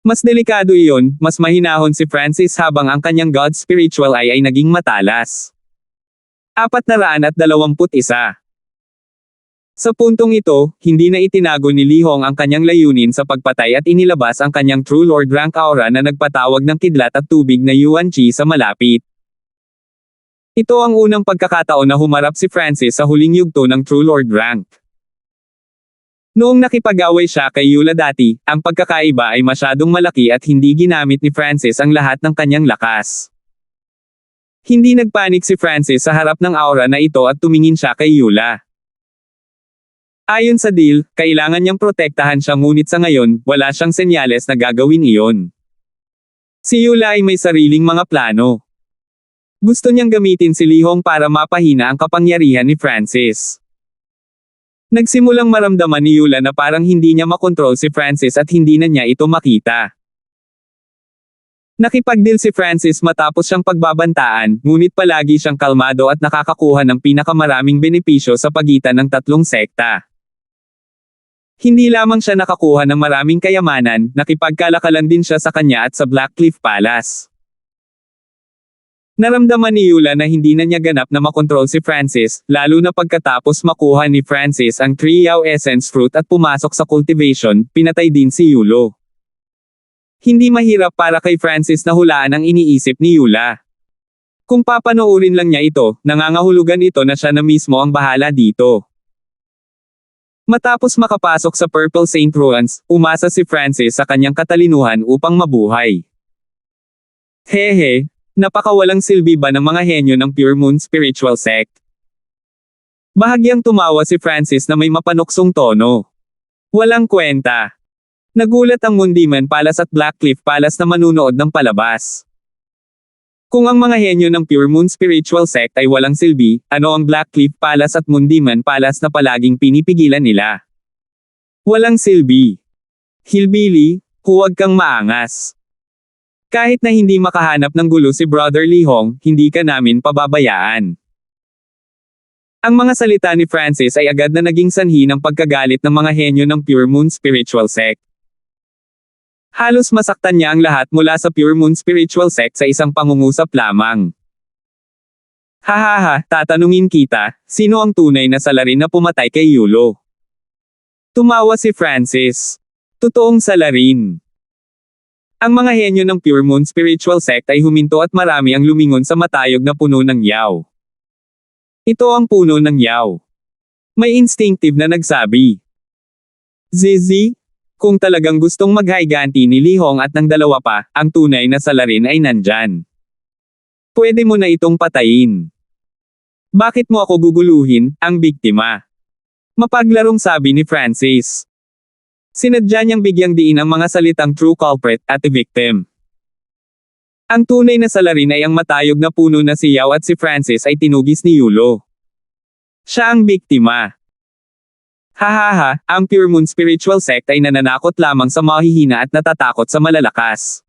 Mas delikado iyon, mas mahinahon si Francis habang ang kanyang God Spiritual Eye ay naging matalas. 421. Sa puntong ito, hindi na itinago ni Li Hong ang kanyang layunin sa pagpatay at inilabas ang kanyang True Lord rank aura na nagpatawag ng kidlat at tubig na Yuan Qi sa malapit. Ito ang unang pagkakataon na humarap si Francis sa huling yugto ng True Lord rank. Noong nakipag-away siya kay Eula dati, ang pagkakaiba ay masyadong malaki at hindi ginamit ni Francis ang lahat ng kanyang lakas. Hindi nagpanik si Francis sa harap ng aura na ito at tumingin siya kay Eula. Ayon sa deal, kailangan niyang protektahan siya, ngunit sa ngayon, wala siyang senyales na gagawin iyon. Si Eula ay may sariling mga plano. Gusto niyang gamitin si Li Hong para mapahina ang kapangyarihan ni Francis. Nagsimulang maramdaman ni Eula na parang hindi niya makontrol si Francis at hindi na niya ito makita. Nakipagdeal si Francis matapos siyang pagbabantaan, ngunit palagi siyang kalmado at nakakakuha ng pinakamaraming benepisyo sa pagitan ng tatlong sekta. Hindi lamang siya nakakuha ng maraming kayamanan, nakipagkalakalan din siya sa kanya at sa Blackcliff Palace. Naramdaman ni Eula na hindi na niya ganap na makontrol si Francis, lalo na pagkatapos makuha ni Francis ang Triao Essence Fruit at pumasok sa cultivation, pinatay din si Yulo. Hindi mahirap para kay Francis na hulaan ang iniisip ni Eula. Kung papanoorin lang niya ito, nangangahulugan ito na siya na mismo ang bahala dito. Matapos makapasok sa Purple Saint Ruins, umasa si Francis sa kanyang katalinuhan upang mabuhay. Hehe, napakawalang silbi ba ng mga henyo ng Pure Moon Spiritual Sect? Bahagyang tumawa si Francis na may mapanuksong tono. Walang kwenta. Nagulat ang Moondiman Palace at Blackcliff Palace na manunood ng palabas. Kung ang mga henyo ng Pure Moon Spiritual Sect ay walang silbi, ano ang Blackcliff Palace at Moondiman Palace na palaging pinipigilan nila? Walang silbi. Hillbilly, huwag kang maangas. Kahit na hindi makahanap ng gulo si Brother Lihong, hindi ka namin pababayaan. Ang mga salita ni Francis ay agad na naging sanhi ng pagkagalit ng mga henyo ng Pure Moon Spiritual Sect. Halos masaktan niya ang lahat mula sa Pure Moon Spiritual Sect sa isang pangungusap lamang. Hahaha, tatanungin kita, sino ang tunay na salarin na pumatay kay Yulo? Tumawa si Francis. Totoong salarin. Ang mga henyo ng Pure Moon Spiritual Sect ay huminto at marami ang lumingon sa matayog na puno ng yaw. Ito ang puno ng yaw. May instinctive na nagsabi. Zizi, kung talagang gustong maghiganti ni Lihong at ng dalawa pa, ang tunay na salarin ay nandyan. Pwede mo na itong patayin. Bakit mo ako guguluhin, ang biktima? Mapaglarong sabi ni Francis. Sinadya niyang bigyang diin ang mga salitang true culprit at victim. Ang tunay na salarin ay ang matayog na puno na si Yao at si Francis ay tinugis ni Yulo. Siya ang biktima. Hahaha, ang Pure Moon Spiritual Sect ay nananakot lamang sa mahihina at natatakot sa malalakas.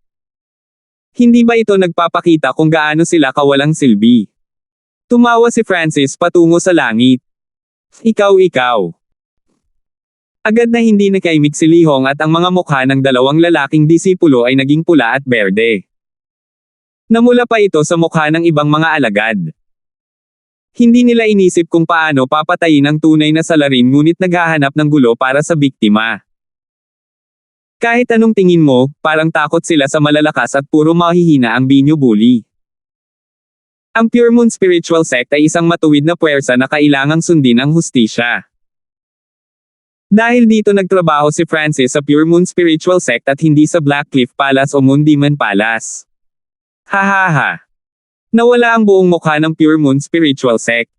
Hindi ba ito nagpapakita kung gaano sila kawalang silbi? Tumawa si Francis patungo sa langit. Ikaw. Agad na hindi nakaimik si Lihong at ang mga mukha ng dalawang lalaking disipulo ay naging pula at berde. Namula pa ito sa mukha ng ibang mga alagad. Hindi nila inisip kung paano papatayin ang tunay na salarin ngunit naghahanap ng gulo para sa biktima. Kahit anong tingin mo, parang takot sila sa malalakas at puro mahihina ang binyo bully. Ang Pure Moon Spiritual Sect ay isang matuwid na puwersa na kailangang sundin ang hustisya. Dahil dito nagtrabaho si Francis sa Pure Moon Spiritual Sect at hindi sa Blackcliff Palace o Moondiman Palace. Hahaha. Nawala ang buong mukha ng Pure Moon Spiritual Sect.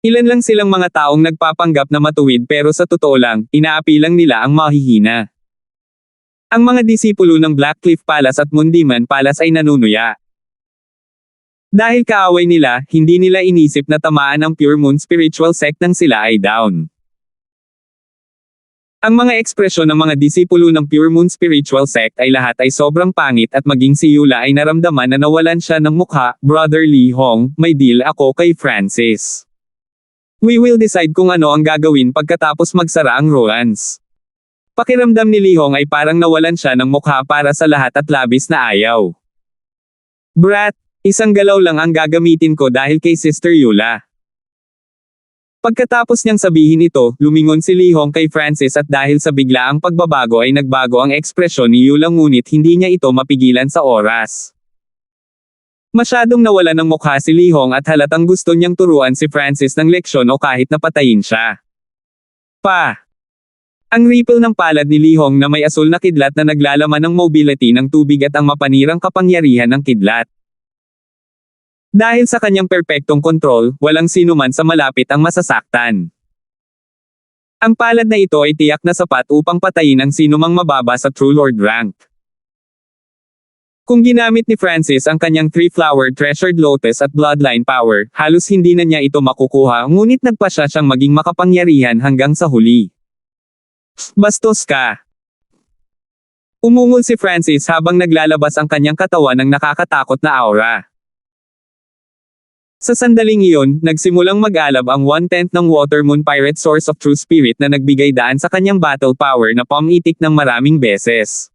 Ilan lang silang mga taong nagpapanggap na matuwid pero sa totoo lang, inaapi lang nila ang mahihina. Ang mga disipulo ng Blackcliff Palace at Moondiman Palace ay nanunuya. Dahil kaaway nila, hindi nila inisip na tamaan ang Pure Moon Spiritual Sect nang sila ay down. Ang mga ekspresyon ng mga disipulo ng Pure Moon Spiritual Sect ay lahat ay sobrang pangit at maging si Eula ay naramdaman na nawalan siya ng mukha. Brother Lihong, may deal ako kay Francis. We will decide kung ano ang gagawin pagkatapos magsara ang ruins. Pakiramdam ni Lihong ay parang nawalan siya ng mukha para sa lahat at labis na ayaw. Brat, isang galaw lang ang gagamitin ko dahil kay Sister Eula. Pagkatapos niyang sabihin ito, lumingon si Lihong kay Francis at dahil sa biglaang pagbabago ay nagbago ang ekspresyon ni Eula ngunit hindi niya ito mapigilan sa oras. Masyadong nawala ng mukha si Lihong at halatang gusto niyang turuan si Francis ng leksyon o kahit napatayin siya. Ang ripple ng palad ni Lihong na may asul na kidlat na naglalaman ng mobility ng tubig at ang mapanirang kapangyarihan ng kidlat. Dahil sa kanyang perpektong kontrol, walang sinuman sa malapit ang masasaktan. Ang palad na ito ay tiyak na sapat upang patayin ang sinumang mababa sa True Lord rank. Kung ginamit ni Francis ang kanyang 3-flowered Treasured Lotus at Bloodline Power, halos hindi na niya ito makukuha ngunit nagpasya siyang maging makapangyarihan hanggang sa huli. Bastos ka! Umungol si Francis habang naglalabas ang kanyang katawan ng nakakatakot na aura. Sa sandaling iyon, nagsimulang mag-alab ang 1/10 ng Water Moon Pirate Source of True Spirit na nagbigay daan sa kanyang battle power na pumitik ng maraming beses.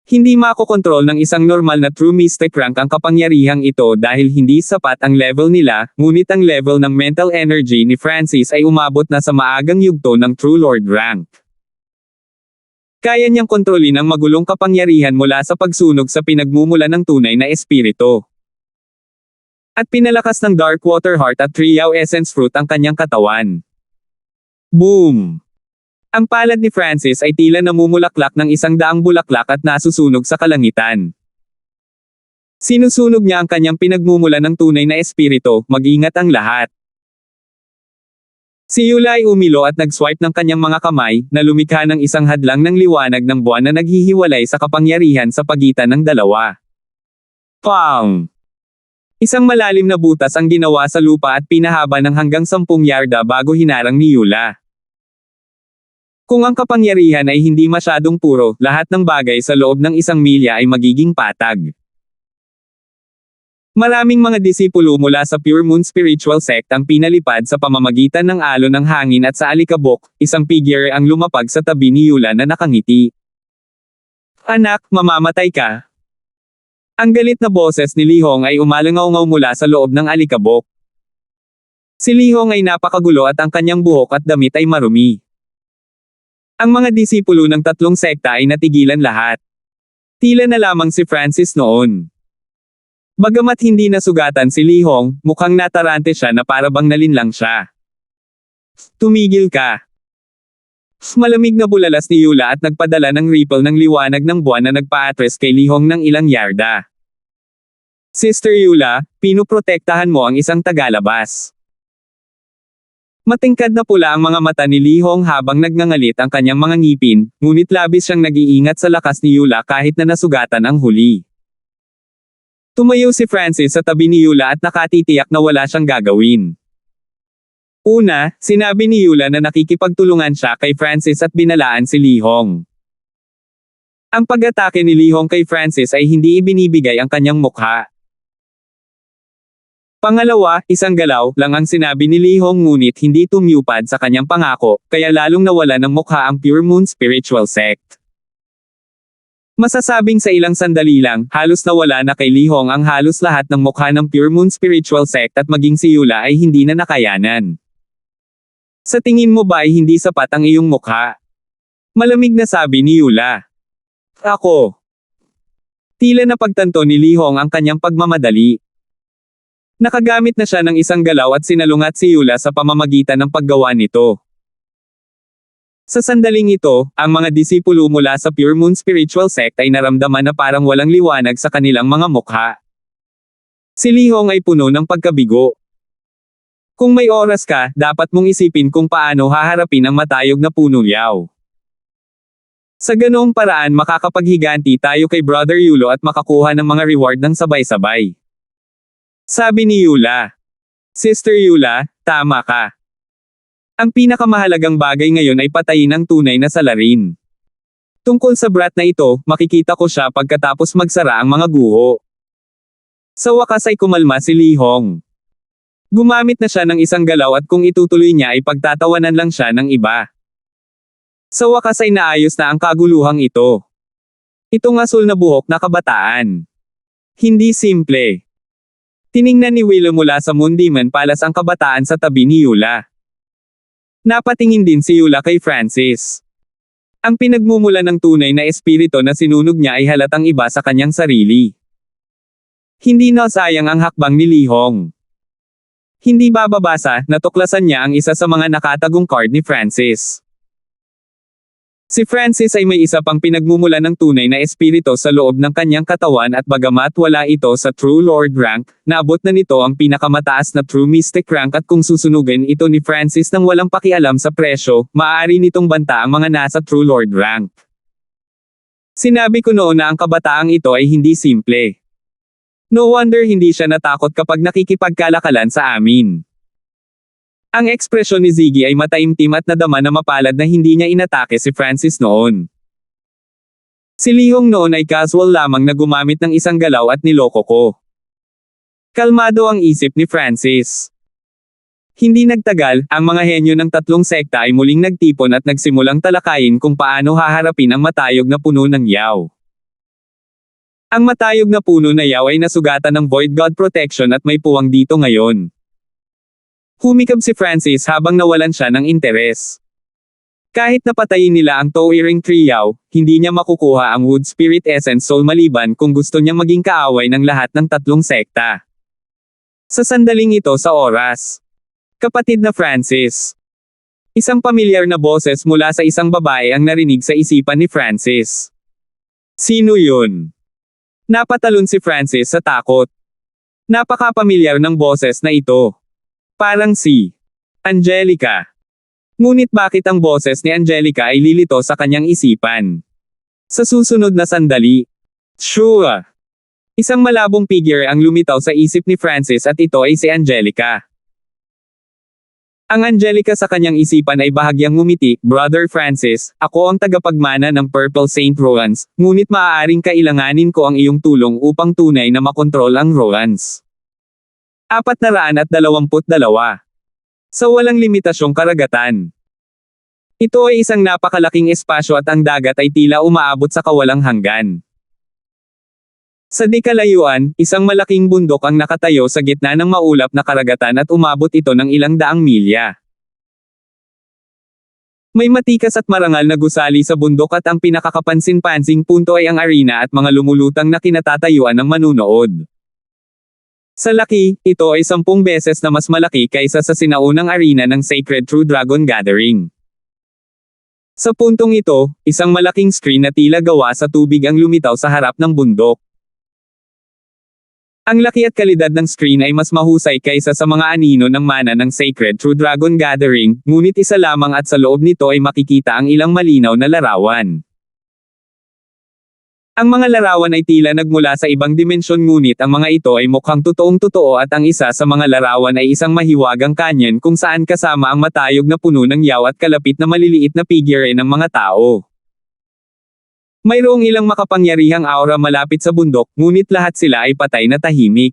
Hindi makokontrol ng isang normal na True Mystic rank ang kapangyarihang ito dahil hindi sapat ang level nila, ngunit ang level ng mental energy ni Francis ay umabot na sa maagang yugto ng True Lord rank. Kaya niyang kontrolin ang magulong kapangyarihan mula sa pagsunog sa pinagmumula ng tunay na espiritu. At pinalakas ng Dark Water Heart at Triao Essence Fruit ang kanyang katawan. Boom! Ang palad ni Francis ay tila namumulaklak ng 100 bulaklak at nasusunog sa kalangitan. Sinusunog niya ang kanyang pinagmumula ng tunay na espiritu, mag-ingat ang lahat. Si Eula ay umilo at nag-swipe ng kanyang mga kamay, na lumikha ng isang hadlang ng liwanag ng buwan na naghihiwalay sa kapangyarihan sa pagitan ng dalawa. Pang! Isang malalim na butas ang ginawa sa lupa at pinahaba ng hanggang 10 yarda bago hinarang ni Eula. Kung ang kapangyarihan ay hindi masyadong puro, lahat ng bagay sa loob ng 1 milya ay magiging patag. Maraming mga disipulo mula sa Pure Moon Spiritual Sect ang pinalipad sa pamamagitan ng alon ng hangin at sa alikabok, isang figure ang lumapag sa tabi ni Eula na nakangiti. "Anak, mamamatay ka." Ang galit na boses ni Lihong ay umalangaw-ngaw mula sa loob ng alikabok. Si Lihong ay napakagulo at ang kanyang buhok at damit ay marumi. Ang mga disipulo ng 3 sekta ay natigilan lahat. Tila na lamang si Francis noon. Bagamat hindi nasugatan si Lihong, mukhang natarante siya na parabang nalinlang siya. "Tumigil ka." Malamig na bulalas ni Eula at nagpadala ng ripple ng liwanag ng buwan na nagpa-atres kay Lihong ng ilang yarda. "Sister Eula, pinuprotektahan mo ang isang tagalabas." Matingkad na pula ang mga mata ni Lihong habang nagngangalit ang kanyang mga ngipin, ngunit labis siyang nag-iingat sa lakas ni Eula kahit na nasugatan ang huli. Tumayo si Francis sa tabi ni Eula at nakatitiyak na wala siyang gagawin. Una, sinabi ni Eula na nakikipagtulungan siya kay Francis at binalaan si Lihong. Ang pag-atake ni Lihong kay Francis ay hindi ibinibigay ang kanyang mukha. Pangalawa, isang galaw lang ang sinabi ni Lihong ngunit hindi tumupad sa kanyang pangako, kaya lalong nawala ng mukha ang Pure Moon Spiritual Sect. Masasabing sa ilang sandali lang, halos nawala na kay Lihong ang halos lahat ng mukha ng Pure Moon Spiritual Sect at maging si Eula ay hindi na nakayanan. "Sa tingin mo ba ay hindi sapat ang iyong mukha?" Malamig na sabi ni Eula. "Ako." Tila napagtanto ni Lihong ang kanyang pagmamadali. Nakagamit na siya ng isang galaw at sinalungat si Eula sa pamamagitan ng paggawa nito. Sa sandaling ito, ang mga disipulo mula sa Pure Moon Spiritual Sect ay naramdaman na parang walang liwanag sa kanilang mga mukha. Si Lihong ay puno ng pagkabigo. Kung may oras ka, dapat mong isipin kung paano haharapin ang matayog na puno yaw. Sa ganoong paraan makakapaghiganti tayo kay Brother Yulo at makakuha ng mga reward ng sabay-sabay. Sabi ni Eula. "Sister Eula, tama ka. Ang pinakamahalagang bagay ngayon ay patayin ang tunay na salarin. Tungkol sa brat na ito, makikita ko siya pagkatapos magsara ang mga guho." Sa wakas ay kumalma si Lihong. Gumamit na siya ng isang galaw at kung itutuloy niya ay pagtatawanan lang siya ng iba. Sa wakas ay naayos na ang kaguluhang ito. Itong asul na buhok na kabataan. Hindi simple. Tiningnan ni Willow mula sa Moon Demon Palace ang kabataan sa tabi ni Eula. Napatingin din si Eula kay Francis. Ang pinagmumula ng tunay na espiritu na sinunog niya ay halatang iba sa kanyang sarili. Hindi nasayang ang hakbang ni Lihong. Hindi bababasa, natuklasan niya ang isa sa mga nakatagong card ni Francis. Si Francis ay may isa pang pinagmumula ng tunay na espiritu sa loob ng kanyang katawan at bagamat wala ito sa True Lord rank, naabot na nito ang pinakamataas na True Mystic rank at kung susunugin ito ni Francis nang walang pakialam sa presyo, maaari nitong banta ang mga nasa True Lord rank. Sinabi ko noon na ang kabataang ito ay hindi simple. No wonder hindi siya natakot kapag nakikipagkalakalan sa amin. Ang ekspresyon ni Ziggy ay mataimtim at nadama na mapalad na hindi niya inatake si Francis noon. Si Lihong noon ay casual lamang na gumamit ng isang galaw at niloko ko. Kalmado ang isip ni Francis. Hindi nagtagal, ang mga henyo ng tatlong sekta ay muling nagtipon at nagsimulang talakayin kung paano haharapin ang matayog na puno ng yaw. Ang matayog na puno na yaw ay nasugatan ng Void God Protection at may puwang dito ngayon. Humikab si Francis habang nawalan siya ng interes. Kahit napatayin nila ang Towering Triyaw, hindi niya makukuha ang Wood Spirit Essence Soul maliban kung gusto niya maging kaaway ng lahat ng tatlong sekta. Sa sandaling ito sa oras. Kapatid na Francis. Isang pamilyar na boses mula sa isang babae ang narinig sa isipan ni Francis. Sino yun? Napatalon si Francis sa takot. Napakapamilyar ng boses na ito. Parang si Angelica. Ngunit bakit ang boses ni Angelica ay lilito sa kanyang isipan? Sa susunod na sandali. Sure. Isang malabong figure ang lumitaw sa isip ni Francis at ito ay si Angelica. Ang Angelica sa kanyang isipan ay bahagyang ngumiti, Brother Francis, ako ang tagapagmana ng Purple Saint Roans, ngunit maaaring kailanganin ko ang iyong tulong upang tunay na makontrol ang Roans. 422. Sa walang limitasyong karagatan. Ito ay isang napakalaking espasyo at ang dagat ay tila umaabot sa kawalang hanggan. Sa di kalayuan, isang malaking bundok ang nakatayo sa gitna ng maulap na karagatan at umabot ito ng ilang daang milya. May matikas at marangal na gusali sa bundok at ang pinakakapansin-pansing punto ay ang arena at mga lumulutang na kinatatayuan ng manunood. Sa laki, ito ay 10 beses na mas malaki kaysa sa sinaunang arena ng Sacred True Dragon Gathering. Sa puntong ito, isang malaking screen na tila gawa sa tubig ang lumitaw sa harap ng bundok. Ang laki at kalidad ng screen ay mas mahusay kaysa sa mga anino ng mana ng Sacred True Dragon Gathering, ngunit isa lamang at sa loob nito ay makikita ang ilang malinaw na larawan. Ang mga larawan ay tila nagmula sa ibang dimensyon ngunit ang mga ito ay mukhang totoong-totoo at ang isa sa mga larawan ay isang mahiwagang canyon kung saan kasama ang matayog na puno ng yaw at kalapit na maliliit na figure ng mga tao. Mayroong ilang makapangyarihang aura malapit sa bundok, ngunit lahat sila ay patay na tahimik.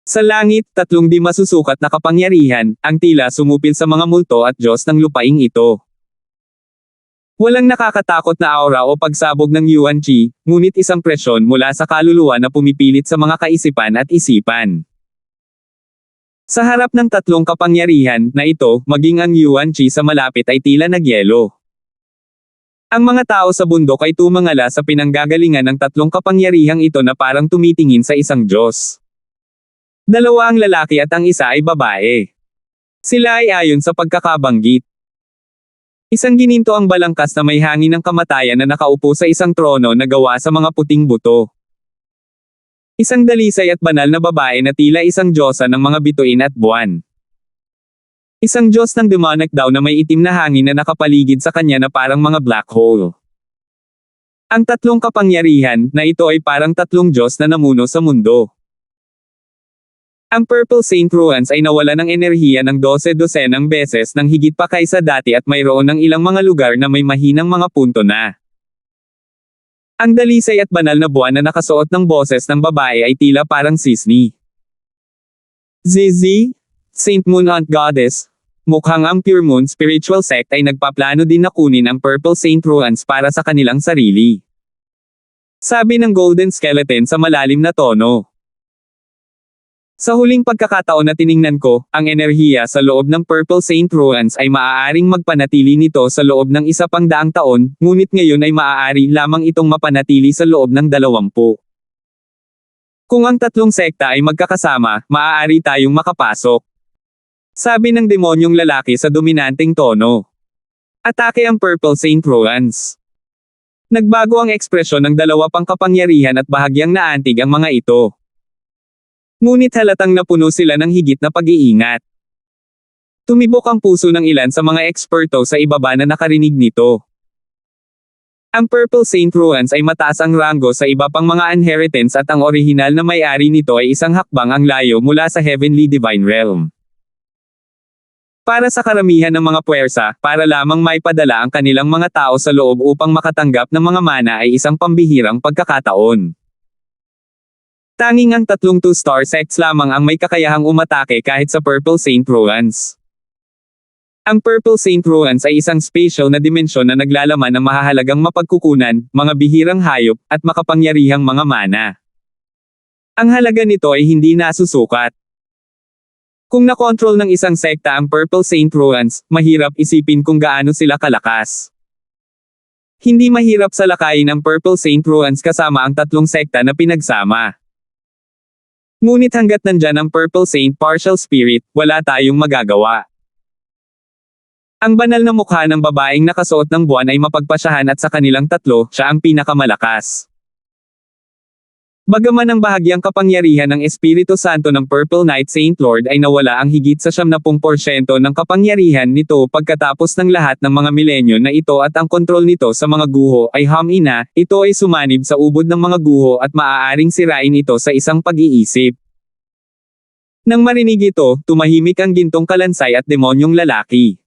Sa langit, 3 di masusukat na kapangyarihan, ang tila sumupil sa mga multo at Diyos ng lupaing ito. Walang nakakatakot na aura o pagsabog ng Yuan Qi, ngunit isang presyon mula sa kaluluwa na pumipilit sa mga kaisipan at isipan. Sa harap ng 3 kapangyarihan na ito, maging ang Yuan Qi sa malapit ay tila nagyelo. Ang mga tao sa bundok ay tumangala sa pinanggagalingan ng 3 kapangyarihang ito na parang tumitingin sa isang Diyos. 2 ang lalaki at ang isa ay babae. Sila ay ayon sa pagkakabanggit. Isang gininto ang balangkas na may hangin ng kamatayan na nakaupo sa isang trono na gawa sa mga puting buto. Isang dalisay at banal na babae na tila isang diyosa ng mga bituin at buwan. Isang Diyos ng demonic daw na may itim na hangin na nakapaligid sa kanya na parang mga black hole. Ang 3 kapangyarihan na ito ay parang 3 Diyos na namuno sa mundo. Ang Purple Saint Ruans ay nawala ng enerhiya ng 12-dosenang beses nang higit pa kaysa dati at mayroon ng ilang mga lugar na may mahinang mga punto na. Ang dalisay at banal na buwan na nakasuot ng boses ng babae ay tila parang sisni. ZZ, Saint Moon Aunt Goddess, mukhang ang Pure Moon Spiritual Sect ay nagpaplano din na kunin ang Purple Saint Ruans para sa kanilang sarili. Sabi ng Golden Skeleton sa malalim na tono. Sa huling pagkakataon na tiningnan ko, ang enerhiya sa loob ng Purple Saint Ruans ay maaaring magpanatili nito sa loob ng 100 taon, ngunit ngayon ay maaari lamang itong mapanatili sa loob ng 20. Kung ang 3 sekta ay magkakasama, maaari tayong makapasok. Sabi ng demonyong lalaki sa dominanteng tono. Atake ang Purple Saint Ruans. Nagbago ang ekspresyon ng 2 pang kapangyarihan at bahagyang naantig ang mga ito. Ngunit halatang napuno sila ng higit na pag-iingat. Tumibok ang puso ng ilan sa mga eksperto sa ibaba na nakarinig nito. Ang Purple Saint Ruans ay mataas ang ranggo sa iba pang mga inheritance at ang orihinal na may-ari nito ay isang hakbang ang layo mula sa Heavenly Divine Realm. Para sa karamihan ng mga puwersa, para lamang maipadala ang kanilang mga tao sa loob upang makatanggap ng mga mana ay isang pambihirang pagkakataon. Tanging ang tatlong 2-star sects lamang ang may kakayahang umatake kahit sa Purple Saint Ruins. Ang Purple Saint Ruins ay isang spatial na dimensyon na naglalaman ng mahahalagang mapagkukunan, mga bihirang hayop, at makapangyarihang mga mana. Ang halaga nito ay hindi nasusukat. Kung nakontrol ng isang sekta ang Purple Saint Ruins, mahirap isipin kung gaano sila kalakas. Hindi mahirap salakayin ang Purple Saint Ruins kasama ang tatlong sekta na pinagsama. Ngunit hanggat nandyan ang Purple Saint Partial Spirit, wala tayong magagawa. Ang banal na mukha ng babaeng nakasuot ng buwan ay mapagpasyahan at sa kanilang tatlo, siya ang pinakamalakas. Bagaman ang bahagyang kapangyarihan ng Espiritu Santo ng Purple Knight Saint Lord ay nawala ang higit sa 70% ng kapangyarihan nito pagkatapos ng lahat ng mga milenyo na ito at ang kontrol nito sa mga guho ay hamina, ito ay sumanib sa ubod ng mga guho at maaaring sirain ito sa isang pag-iisip. Nang marinig ito, tumahimik ang gintong kalansay at demonyong lalaki.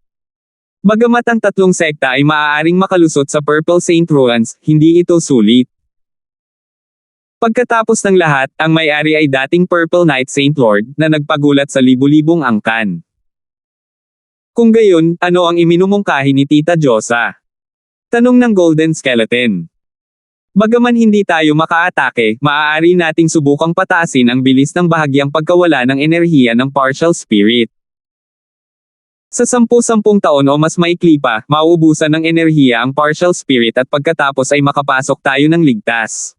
Bagamat ang tatlong sekta ay maaaring makalusot sa Purple Saint Ruins, hindi ito sulit. Pagkatapos ng lahat, ang may-ari ay dating Purple Knight Saint Lord, na nagpagulat sa libu-libong angkan. Kung gayon, ano ang iminumungkahi ni Tita Josa? Tanong ng Golden Skeleton. Bagaman hindi tayo makaatake, maaari nating subukang pataasin ang bilis ng bahagyang pagkawala ng enerhiya ng Partial Spirit. Sa 10-10 taon o mas maikli pa, mauubusan ng enerhiya ang Partial Spirit at pagkatapos ay makapasok tayo ng ligtas.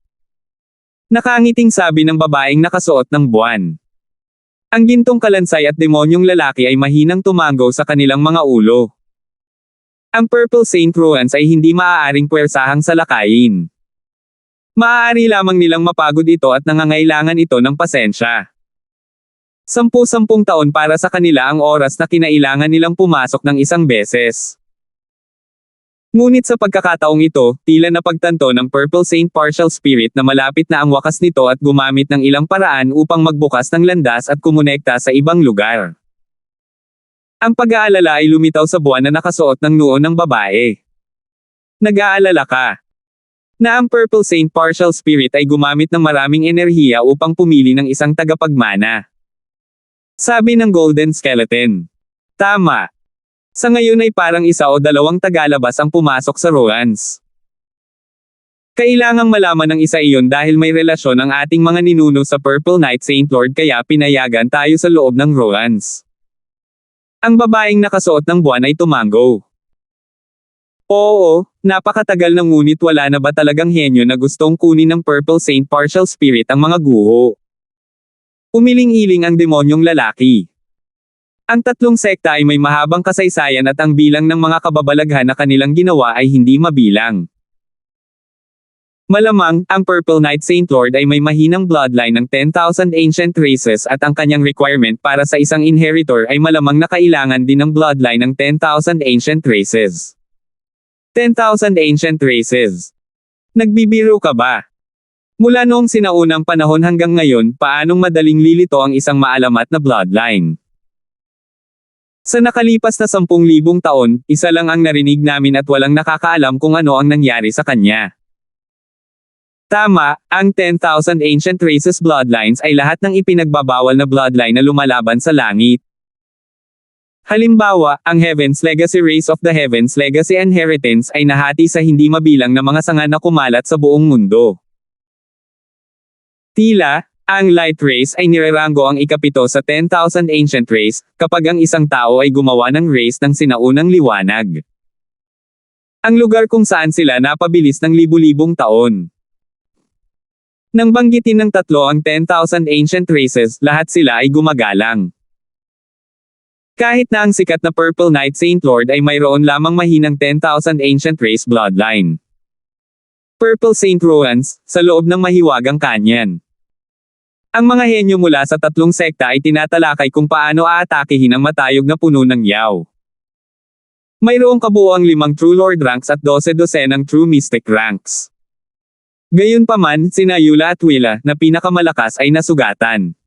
Nakangiting sabi ng babaeng nakasuot ng buwan. Ang gintong kalansay at demonyong lalaki ay mahinang tumanggo sa kanilang mga ulo. Ang Purple Saint Ruins ay hindi maaaring puwersahang salakayin. Maaari lamang nilang mapagod ito at nangangailangan ito ng pasensya. 10-10 taon para sa kanila ang oras na kinailangan nilang pumasok ng isang beses. Ngunit sa pagkakataong ito, tila napagtanto ng Purple Saint Partial Spirit na malapit na ang wakas nito at gumamit ng ilang paraan upang magbukas ng landas at kumonekta sa ibang lugar. Ang pag-aalala ay lumitaw sa buwan na nakasuot ng noo ng babae. Nag-aalala ka na ang Purple Saint Partial Spirit ay gumamit ng maraming enerhiya upang pumili ng isang tagapagmana. Sabi ng Golden Skeleton. Tama. Sa ngayon ay parang 1 o 2 tagalabas ang pumasok sa Ruins. Kailangang malaman ng isa iyon dahil may relasyon ang ating mga ninuno sa Purple Knight Saint Lord kaya pinayagan tayo sa loob ng Ruins. Ang babaeng nakasuot ng buwan ay tumanggo. Oo, napakatagal na ngunit wala na ba talagang henyo na gustong kunin ng Purple Saint Partial Spirit ang mga guho? Umiling-iling ang demonyong lalaki. Ang tatlong sekta ay may mahabang kasaysayan at ang bilang ng mga kababalaghan na kanilang ginawa ay hindi mabilang. Malamang, ang Purple Knight Saint Lord ay may mahinang bloodline ng 10,000 ancient races at ang kanyang requirement para sa isang inheritor ay malamang na kailangan din ng bloodline ng 10,000 ancient races. 10,000 ancient races. Nagbibiro ka ba? Mula noong sinaunang panahon hanggang ngayon, paanong madaling lilito ang isang maalamat na bloodline? Sa nakalipas na 10,000 taon, isa lang ang narinig namin at walang nakakaalam kung ano ang nangyari sa kanya. Tama, ang 10,000 ancient races bloodlines ay lahat ng ipinagbabawal na bloodline na lumalaban sa langit. Halimbawa, ang Heaven's Legacy Race of the Heaven's Legacy Inheritance ay nahati sa hindi mabilang na mga sanga na kumalat sa buong mundo. Tila, ang Light Race ay nireranggo ang ikapito sa 10,000 ancient race, kapag ang isang tao ay gumawa ng race ng sinaunang liwanag. Ang lugar kung saan sila napabilis ng libu-libong taon. Nang banggitin ng tatlo ang 10,000 ancient races, lahat sila ay gumagalang. Kahit na ang sikat na Purple Knight Saint Lord ay mayroon lamang mahinang 10,000 ancient race bloodline. Purple Saint Ruins, sa loob ng mahiwagang kanyan. Ang mga henyo mula sa tatlong sekta ay tinatalakay kung paano aatakihin ang matayog na puno ng yaw. Mayroong kabuuang 5 True Lord ranks at 12 dosenang True Mystic ranks. Gayunpaman, sina Eula at Willa, na pinakamalakas ay nasugatan.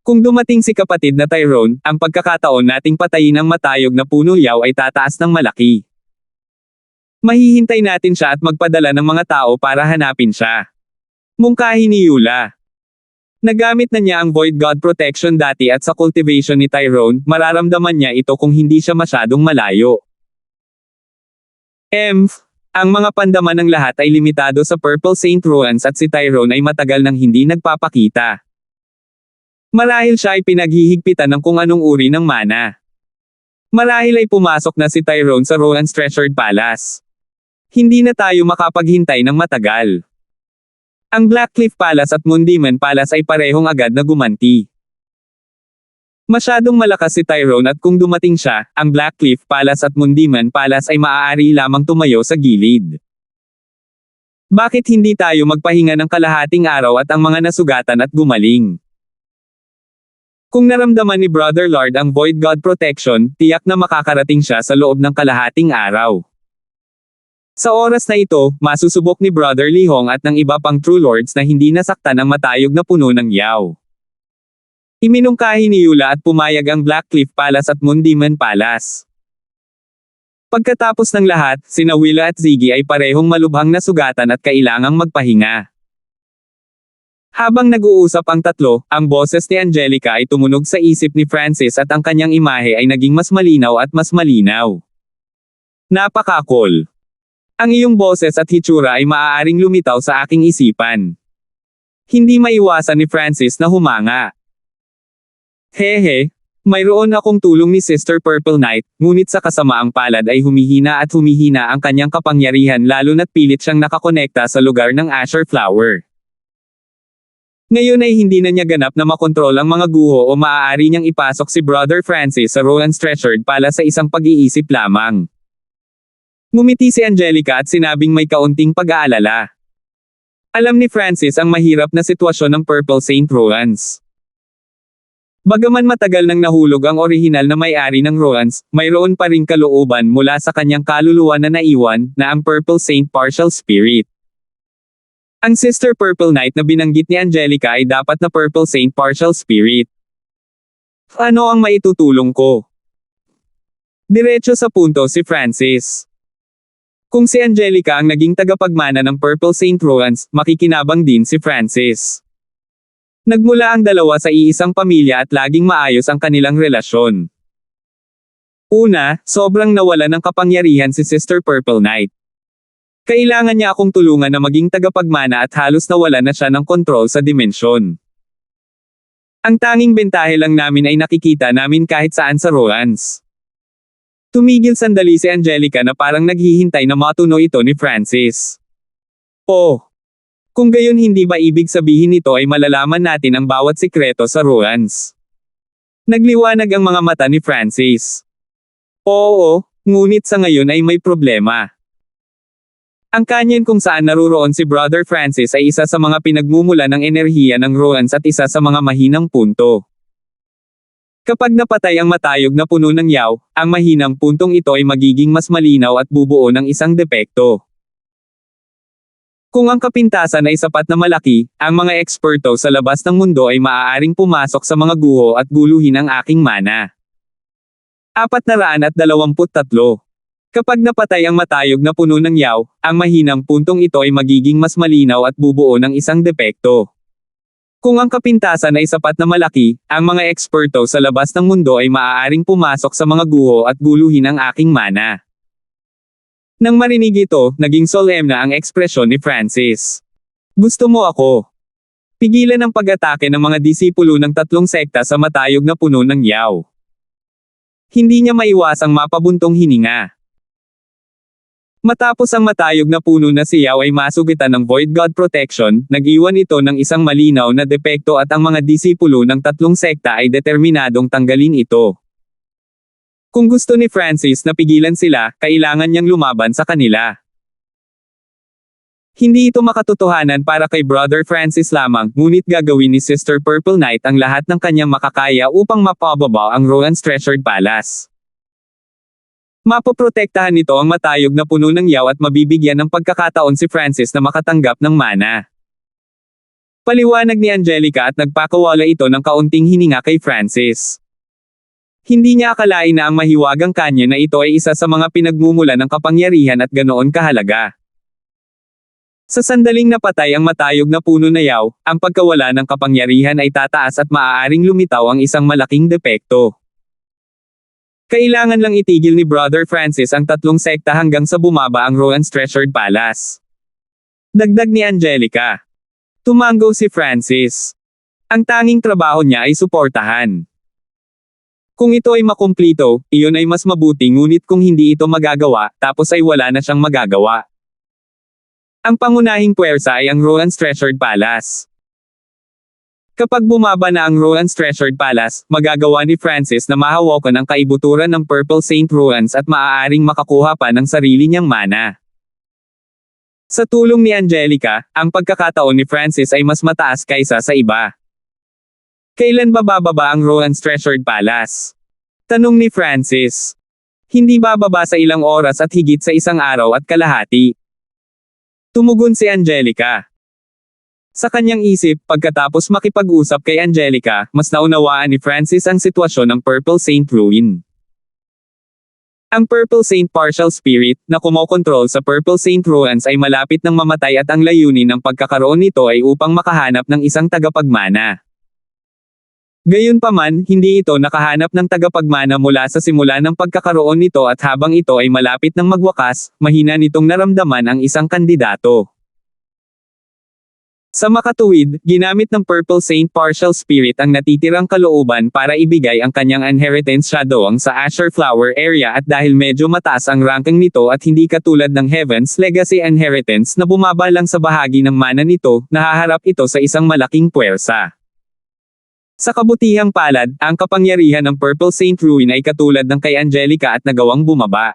Kung dumating si kapatid na Tyrone, ang pagkakataon nating patayin ang matayog na puno yaw ay tataas ng malaki. Mahihintay natin siya at magpadala ng mga tao para hanapin siya. Mungkahi ni Eula. Nagamit na niya ang Void God Protection dati at sa cultivation ni Tyrone, mararamdaman niya ito kung hindi siya masyadong malayo. Ang mga pandaman ng lahat ay limitado sa Purple Saint Ruins at si Tyrone ay matagal nang hindi nagpapakita. Marahil siya ay pinaghihigpitan ng kung anong uri ng mana. Marahil ay pumasok na si Tyrone sa Rohan's Treasured Palace. Hindi na tayo makapaghintay ng matagal. Ang Blackcliff Palace at Moondemon Palace ay parehong agad na gumanti. Masyadong malakas si Tyrone at kung dumating siya, ang Blackcliff Palace at Moondemon Palace ay maaari lamang tumayo sa gilid. Bakit hindi tayo magpahinga ng kalahating araw at ang mga nasugatan at gumaling? Kung naramdaman ni Brother Lord ang Void God Protection, tiyak na makakarating siya sa loob ng kalahating araw. Sa oras na ito, masusubok ni Brother Lihong at ng iba pang True Lords na hindi nasaktan ang matayog na puno ng yaw. Iminungkahi ni Eula at pumayag ang Blackcliff Palace at Moondemon Palace. Pagkatapos ng lahat, sina Willa at Ziggy ay parehong malubhang nasugatan at kailangang magpahinga. Habang nag-uusap ang tatlo, ang boses ni Angelica ay tumunog sa isip ni Francis at ang kanyang imahe ay naging mas malinaw at mas malinaw. Napaka-cool. Ang iyong boses at hitsura ay maaaring lumitaw sa aking isipan. Hindi maiwasan ni Francis na humanga. Hehe, mayroon akong tulong ni Sister Purple Knight, ngunit sa kasamaang palad ay humihina at humihina ang kanyang kapangyarihan lalo na't pilit siyang nakakonekta sa lugar ng Azure Flower. Ngayon ay hindi na niya ganap na makontrol ang mga guho o maaari niyang ipasok si Brother Francis sa Rohan's Treasured Palace sa isang pag-iisip lamang. Ngumiti si Angelica at sinabing may kaunting pag-aalala. Alam ni Francis ang mahirap na sitwasyon ng Purple Saint Rohan's. Bagaman matagal nang nahulog ang orihinal na may-ari ng Rohan's, mayroon pa ring kalooban mula sa kanyang kaluluwa na naiwan, na ang Purple Saint Partial Spirit. Ang Sister Purple Knight na binanggit ni Angelica ay dapat na Purple Saint Partial Spirit. Ano ang maitutulong ko? Diretso sa punto si Francis. Kung si Angelica ang naging tagapagmana ng Purple Saint Rohan's, makikinabang din si Francis. Nagmula ang dalawa sa iisang pamilya at laging maayos ang kanilang relasyon. Una, sobrang nawala ng kapangyarihan si Sister Purple Knight. Kailangan niya akong tulungan na maging tagapagmana at halos nawala na siya ng kontrol sa dimensyon. Ang tanging bentahe lang namin ay nakikita namin kahit saan sa Rohan's. Tumigil sandali si Angelica na parang naghihintay na matuno ito ni Francis. Oh! Kung gayon hindi ba ibig sabihin nito ay malalaman natin ang bawat sikreto sa Rohan's? Nagliwanag ang mga mata ni Francis. Oo, ngunit sa ngayon ay may problema. Ang canyon kung saan naruroon si Brother Francis ay isa sa mga pinagmumula ng enerhiya ng Rohan's at isa sa mga mahinang punto. Kapag napatay ang matayog na puno ng yaw, ang mahinang puntong ito ay magiging mas malinaw at bubuo ng isang depekto. Kung ang kapintasan ay sapat na malaki, ang mga eksperto sa labas ng mundo ay maaaring pumasok sa mga guho at guluhin ang aking mana. 423. Kapag napatay ang matayog na puno ng yaw, ang mahinang puntong ito ay magiging mas malinaw at bubuo ng isang depekto. Kung ang kapintasan ay sapat na malaki, ang mga eksperto sa labas ng mundo ay maaaring pumasok sa mga guho at guluhin ang aking mana. Nang marinig ito, naging solemn na ang ekspresyon ni Francis. Gusto mo ako? Pigilan ang pag-atake ng mga disipulo ng tatlong sekta sa matayog na puno ng yaw. Hindi niya maiwasang mapabuntong hininga. Matapos ang matayog na puno na si Yaw ay masugitan ng Void God Protection, nag-iwan ito ng isang malinaw na depekto at ang mga disipulo ng tatlong sekta ay determinadong tanggalin ito. Kung gusto ni Francis na pigilan sila, kailangan niyang lumaban sa kanila. Hindi ito makatotohanan para kay Brother Francis lamang, ngunit gagawin ni Sister Purple Knight ang lahat ng kanyang makakaya upang mapababa ang Rohan's Treasured Palace. Mapoprotektahan nito ang matayog na puno ng yaw at mabibigyan ng pagkakataon si Francis na makatanggap ng mana. Paliwanag ni Angelica at nagpakawala ito ng kaunting hininga kay Francis. Hindi niya akalain na ang mahiwagang canyon na ito ay isa sa mga pinagmumula ng kapangyarihan at ganoon kahalaga. Sa sandaling napatay ang matayog na puno na yaw, ang pagkawala ng kapangyarihan ay tataas at maaaring lumitaw ang isang malaking depekto. Kailangan lang itigil ni Brother Francis ang tatlong sekta hanggang sa bumaba ang Rowan's Treasured Palace. Dagdag ni Angelica. Tumango si Francis. Ang tanging trabaho niya ay suportahan. Kung ito ay makumplito, iyon ay mas mabuti, ngunit kung hindi ito magagawa, tapos ay wala na siyang magagawa. Ang pangunahing puwersa ay ang Rowan's Treasured Palace. Kapag bumaba na ang Rowan's Treasured Palace, magagawa ni Francis na mahawakan ang kaibuturan ng Purple Saint Rowans at maaaring makakuha pa ng sarili niyang mana. Sa tulong ni Angelica, ang pagkakataon ni Francis ay mas mataas kaysa sa iba. Kailan ba bababa ang Rowan's Treasured Palace? Tanong ni Francis. Hindi bababa sa ilang oras at higit sa isang araw at kalahati. Tumugon si Angelica. Sa kanyang isip, pagkatapos makipag-usap kay Angelica, mas naunawaan ni Francis ang sitwasyon ng Purple Saint Ruin. Ang Purple Saint Partial Spirit, na kumokontrol sa Purple Saint Rowans ay malapit ng mamatay at ang layunin ng pagkakaroon nito ay upang makahanap ng isang tagapagmana. Gayunpaman, hindi ito nakahanap ng tagapagmana mula sa simula ng pagkakaroon nito at habang ito ay malapit ng magwakas, mahina nitong naramdaman ang isang kandidato. Sa makatuwid, ginamit ng Purple Saint Partial Spirit ang natitirang kalooban para ibigay ang kanyang inheritance Shadowang sa Asher Flower area at dahil medyo mataas ang ranking nito at hindi katulad ng Heaven's Legacy Inheritance na bumaba lang sa bahagi ng mana nito, nahaharap ito sa isang malaking puwersa. Sa kabutihang palad, ang kapangyarihan ng Purple Saint Ruin ay katulad ng kay Angelica at nagawang bumaba.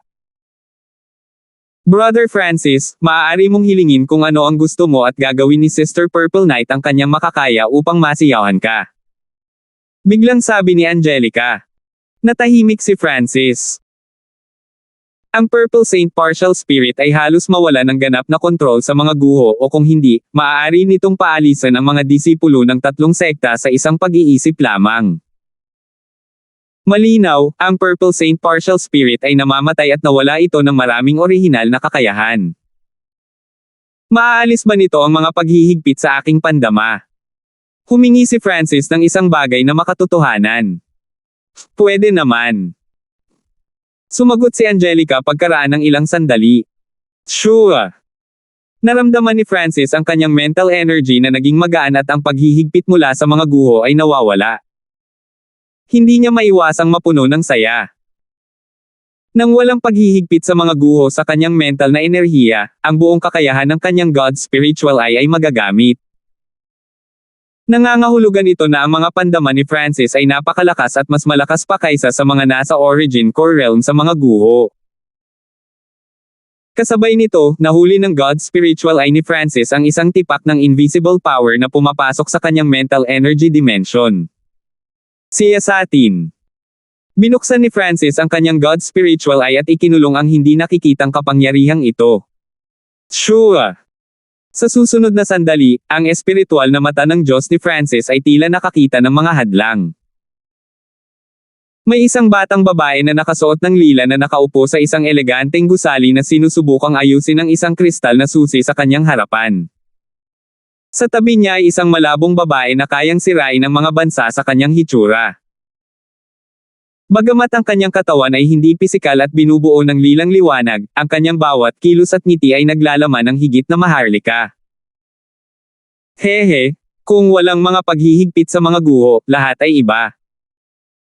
Brother Francis, maaari mong hilingin kung ano ang gusto mo at gagawin ni Sister Purple Knight ang kanyang makakaya upang masiyahan ka. Biglang sabi ni Angelica. Natahimik si Francis. Ang Purple Saint Partial Spirit ay halos mawala ng ganap na kontrol sa mga guho o kung hindi, maaari nitong paalisan ang mga disipulo ng tatlong sekta sa isang pag-iisip lamang. Malinaw, ang Purple Saint Partial Spirit ay namamatay at nawala ito ng maraming orihinal na kakayahan. Maaalis ba nito ang mga paghihigpit sa aking pandama? Humingi si Francis ng isang bagay na makatotohanan. Pwede naman. Sumagot si Angelica pagkaraan ng ilang sandali. Sure. Naramdaman ni Francis ang kanyang mental energy na naging magaan at ang paghihigpit mula sa mga guho ay nawawala. Hindi niya maiwasang mapuno ng saya. Nang walang paghihigpit sa mga guho sa kanyang mental na enerhiya, ang buong kakayahan ng kanyang God Spiritual Eye ay magagamit. Nangangahulugan ito na ang mga pandama ni Francis ay napakalakas at mas malakas pa kaysa sa mga nasa Origin Core Realm sa mga guho. Kasabay nito, nahuli ng God Spiritual Eye ni Francis ang isang tipak ng invisible power na pumapasok sa kanyang mental energy dimension. Siya sa atin. Binuksan ni Francis ang kanyang God Spiritual Eye at ikinulong ang hindi nakikitang kapangyarihang ito. Sure. Sa susunod na sandali, ang espiritual na mata ng Diyos ni Francis ay tila nakakita ng mga hadlang. May isang batang babae na nakasuot ng lila na nakaupo sa isang eleganteng gusali na sinusubukang ayusin ang isang kristal na susi sa kanyang harapan. Sa tabi niya ay isang malabong babae na kayang sirain ang mga bansa sa kanyang hitsura. Bagamat ang kanyang katawan ay hindi pisikal at binubuo ng lilang liwanag, ang kanyang bawat kilos at ngiti ay naglalaman ng higit na maharlika. Hehe, kung walang mga paghihigpit sa mga guho, lahat ay iba.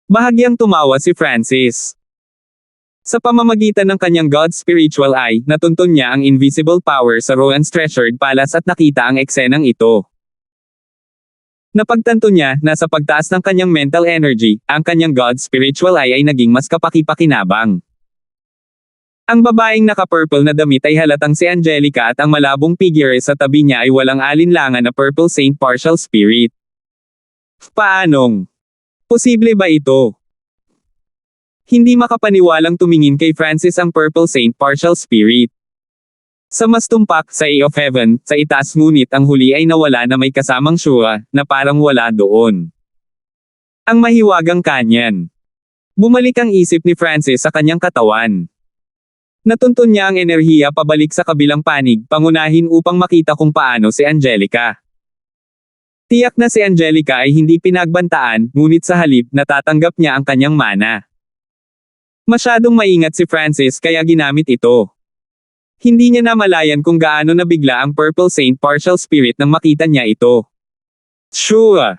Bahagyang tumawa si Francis. Sa pamamagitan ng kanyang God Spiritual Eye, natuntun niya ang invisible power sa Rowan's Treasured Palace at nakita ang eksenang ito. Napagtanto niya na sa pagtaas ng kanyang mental energy, ang kanyang God Spiritual Eye ay naging mas kapaki-pakinabang. Ang babaeng naka-purple na damit ay halatang si Angelica at ang malabong figure sa tabi niya ay walang alinlangan na Purple Saint Partial Spirit. Paanong? Posible ba ito? Hindi makapaniwalang tumingin kay Francis ang Purple Saint Partial Spirit. Sa mas tumpak, sa Eye of Heaven, sa itaas ngunit ang huli ay nawala na may kasamang Shua, na parang wala doon. Ang mahiwagang kanyan. Bumalik ang isip ni Francis sa kanyang katawan. Natuntun niya ang enerhiya pabalik sa kabilang panig, pangunahin upang makita kung paano si Angelica. Tiyak na si Angelica ay hindi pinagbantaan, ngunit sa halip, natatanggap niya ang kanyang mana. Masyadong maingat si Francis kaya ginamit ito. Hindi niya namalayan kung gaano nabigla ang Purple Saint Partial Spirit nang makita niya ito. Sure!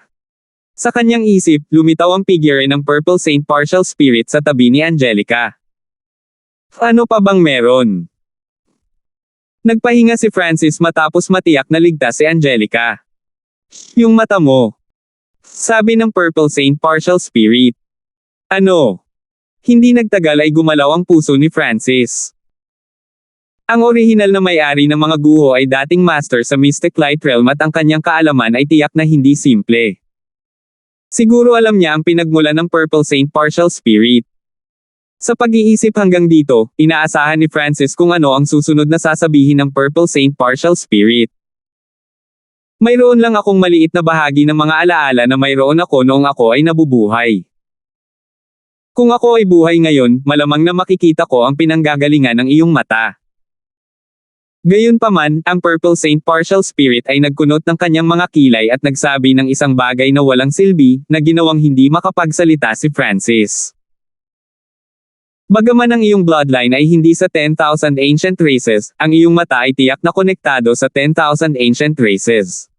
Sa kanyang isip, lumitaw ang figure ng Purple Saint Partial Spirit sa tabi ni Angelica. Ano pa bang meron? Nagpahinga si Francis matapos matiyak na ligtas si Angelica. Yung mata mo. Sabi ng Purple Saint Partial Spirit. Ano? Hindi nagtagal ay gumalaw ang puso ni Francis. Ang orihinal na may-ari ng mga guho ay dating master sa Mystic Light Realm at ang kanyang kaalaman ay tiyak na hindi simple. Siguro alam niya ang pinagmulan ng Purple Saint Partial Spirit. Sa pag-iisip hanggang dito, inaasahan ni Francis kung ano ang susunod na sasabihin ng Purple Saint Partial Spirit. Mayroon lang akong maliit na bahagi ng mga alaala na mayroon ako noong ako ay nabubuhay. Kung ako ay buhay ngayon, malamang na makikita ko ang pinanggagalingan ng iyong mata. Gayunpaman, ang Purple Saint Partial Spirit ay nagkunot ng kanyang mga kilay at nagsabi ng isang bagay na walang silbi, na ginawang hindi makapagsalita si Francis. Bagaman ang iyong bloodline ay hindi sa 10,000 ancient races, ang iyong mata ay tiyak na konektado sa 10,000 ancient races.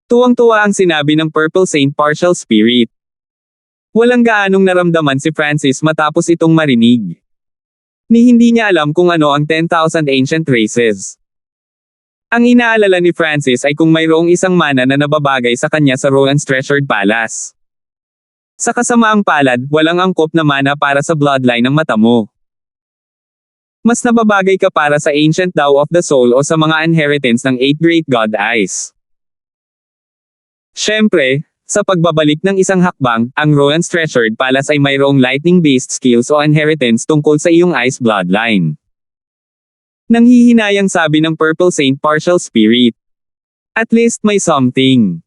Tuwang-tuwa ang sinabi ng Purple Saint Partial Spirit. Walang gaanong naramdaman si Francis matapos itong marinig. Ni hindi niya alam kung ano ang 10,000 ancient races. Ang inaalala ni Francis ay kung mayroong isang mana na nababagay sa kanya sa Roland's Treasured Palace. Sa kasamaang palad, walang angkop na mana para sa bloodline ng mata mo. Mas nababagay ka para sa Ancient Tao of the Soul o sa mga inheritance ng 8 Great God Eyes. Siyempre, sa pagbabalik ng isang hakbang, ang Roland's Treasured Palace ay mayroong lightning-based skills o inheritance tungkol sa iyong Ice bloodline. Nanghihinayang sabi ng Purple Saint Partial Spirit. At least may something.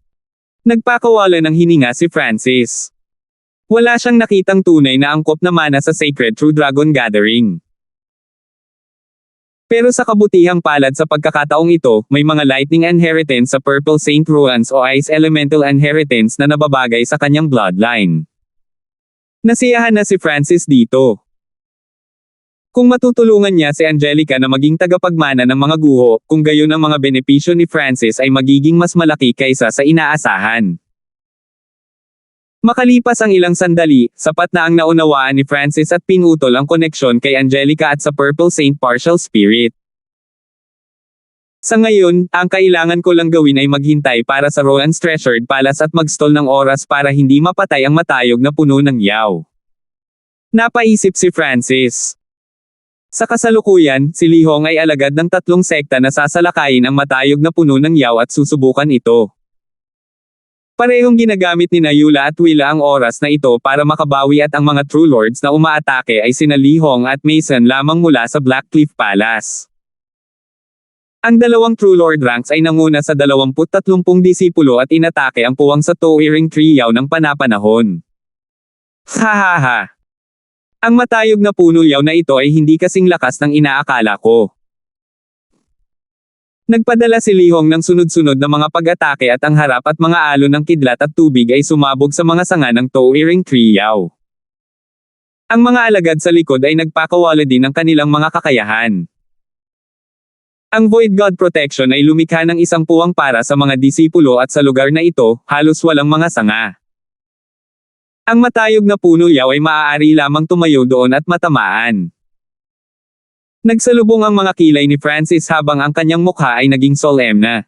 Nagpakawala ng hininga si Francis. Wala siyang nakitang tunay na angkop na mana sa Sacred through Dragon Gathering. Pero sa kabutihang palad sa pagkakataong ito, may mga lightning inheritance sa Purple Saint Roland's o Ice Elemental inheritance na nababagay sa kanyang bloodline. Nasiyahan na si Francis dito. Kung matutulungan niya si Angelica na maging tagapagmana ng mga guho, kung gayon ang mga benepisyo ni Francis ay magiging mas malaki kaysa sa inaasahan. Makalipas ang ilang sandali, sapat na ang naunawaan ni Francis at pinutol ang koneksyon kay Angelica at sa Purple Saint Partial Spirit. Sa ngayon, ang kailangan ko lang gawin ay maghintay para sa Roland's Treasured Palace at magstol ng oras para hindi mapatay ang matayog na puno ng yaw. Napaisip si Francis. Sa kasalukuyan, si Li Hong ay alagad ng 3 sekta na sasalakayin ang matayog na puno ng yaw at susubukan ito. Parehong ginagamit ni Nayula at Willa ang oras na ito para makabawi at ang mga True Lords na umaatake ay sina Li Hong at Mason lamang mula sa Blackcliff Palace. Ang dalawang True Lord ranks ay nanguna sa 20-30 disipulo at inatake ang puwang sa Towering Tree Yaw ng panapanahon. Hahaha! Ang matayog na puno yaw na ito ay hindi kasing lakas ng inaakala ko. Nagpadala si Li Hong ng sunod-sunod na mga pag-atake at ang harap at mga alon ng kidlat at tubig ay sumabog sa mga sanga ng Towering Tree Yaw. Ang mga alagad sa likod ay nagpakawala din ng kanilang mga kakayahan. Ang Void God Protection ay lumikha ng isang puwang para sa mga disipulo at sa lugar na ito, halos walang mga sanga. Ang matayog na puno yaw ay maaari lamang tumayo doon at matamaan. Nagsalubong ang mga kilay ni Francis habang ang kanyang mukha ay naging solemn.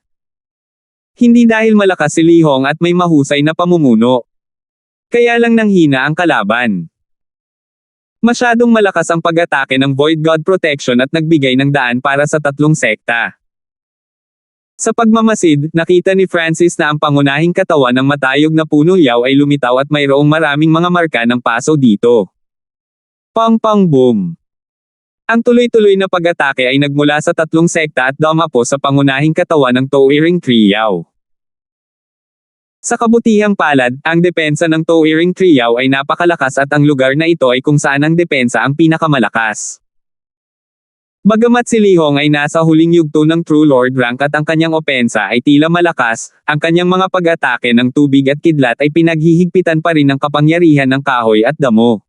Hindi dahil malakas si Li Hong at may mahusay na pamumuno. Kaya lang nanghina ang kalaban. Masyadong malakas ang pag-atake ng Void God Protection at nagbigay ng daan para sa 3 sekta. Sa pagmamasid, nakita ni Francis na ang pangunahing katawan ng matayog na puno yaw ay lumitaw at mayroong maraming mga marka ng paso dito. Pang-pang-boom! Ang tuloy-tuloy na pag-atake ay nagmula sa 3 sekta at dumapo sa pangunahing katawan ng Towering Tree Yaw. Sa kabutihang palad, ang depensa ng Towering Tree Yaw ay napakalakas at ang lugar na ito ay kung saan ang depensa ang pinakamalakas. Bagamat si Lihong ay nasa huling yugto ng True Lord rank at ang kanyang opensa ay tila malakas, ang kanyang mga pag-atake ng tubig at kidlat ay pinaghihigpitan pa rin ng kapangyarihan ng kahoy at damo.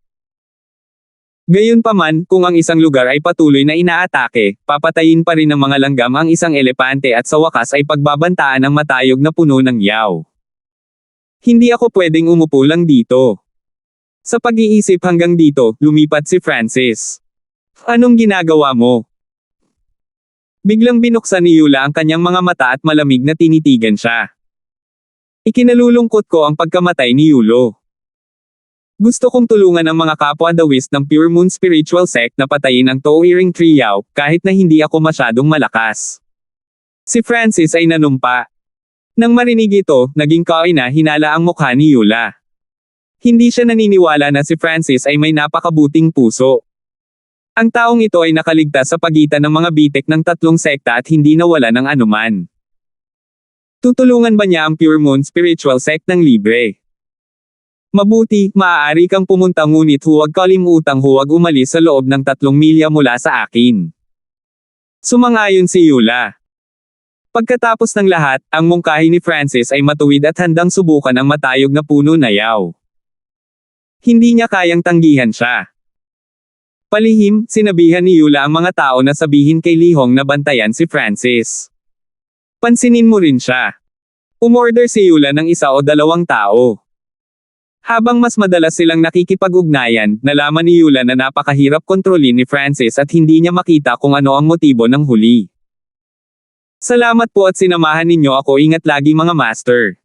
Gayunpaman, kung ang isang lugar ay patuloy na inaatake, papatayin pa rin ng mga langgam ang isang elepante at sa wakas ay pagbabantaan ang matayog na puno ng yaw. Hindi ako pwedeng umupo lang dito. Sa pag-iisip hanggang dito, lumipat si Francis. Anong ginagawa mo? Biglang binuksan ni Yula ang kanyang mga mata at malamig na tinitigan siya. Ikinalulungkot ko ang pagkamatay ni Yulo. Gusto kong tulungan ang mga kapwa Taoist ng Pure Moon Spiritual Sect na patayin ang Tooiring Triao, kahit na hindi ako masyadong malakas. Si Francis ay nanumpa. Nang marinig ito, naging kaina-hinala ang mukha ni Yula. Hindi siya naniniwala na si Francis ay may napakabuting puso. Ang taong ito ay nakaligtas sa pagitan ng mga bitek ng tatlong sekta at hindi nawala ng anuman. Tutulungan ba niya ang Pure Moon Spiritual Sect ng libre? Mabuti, maaari kang pumunta ngunit huwag kalimutang huwag umalis sa loob ng 3 milya mula sa akin. Sumangayon si Yula. Pagkatapos ng lahat, ang mungkahi ni Francis ay matuwid at handang subukan ang matayog na puno na yaw. Hindi niya kayang tanggihan siya. Palihim, sinabihan ni Yula ang mga tao na sabihin kay Lihong na bantayan si Francis. Pansinin mo rin siya. Umorder si Yula ng 1 o 2 tao. Habang mas madalas silang nakikipag-ugnayan, nalaman ni Yula na napakahirap kontrolin ni Francis at hindi niya makita kung ano ang motibo ng huli. Salamat po at sinamahan ninyo ako, ingat lagi mga master.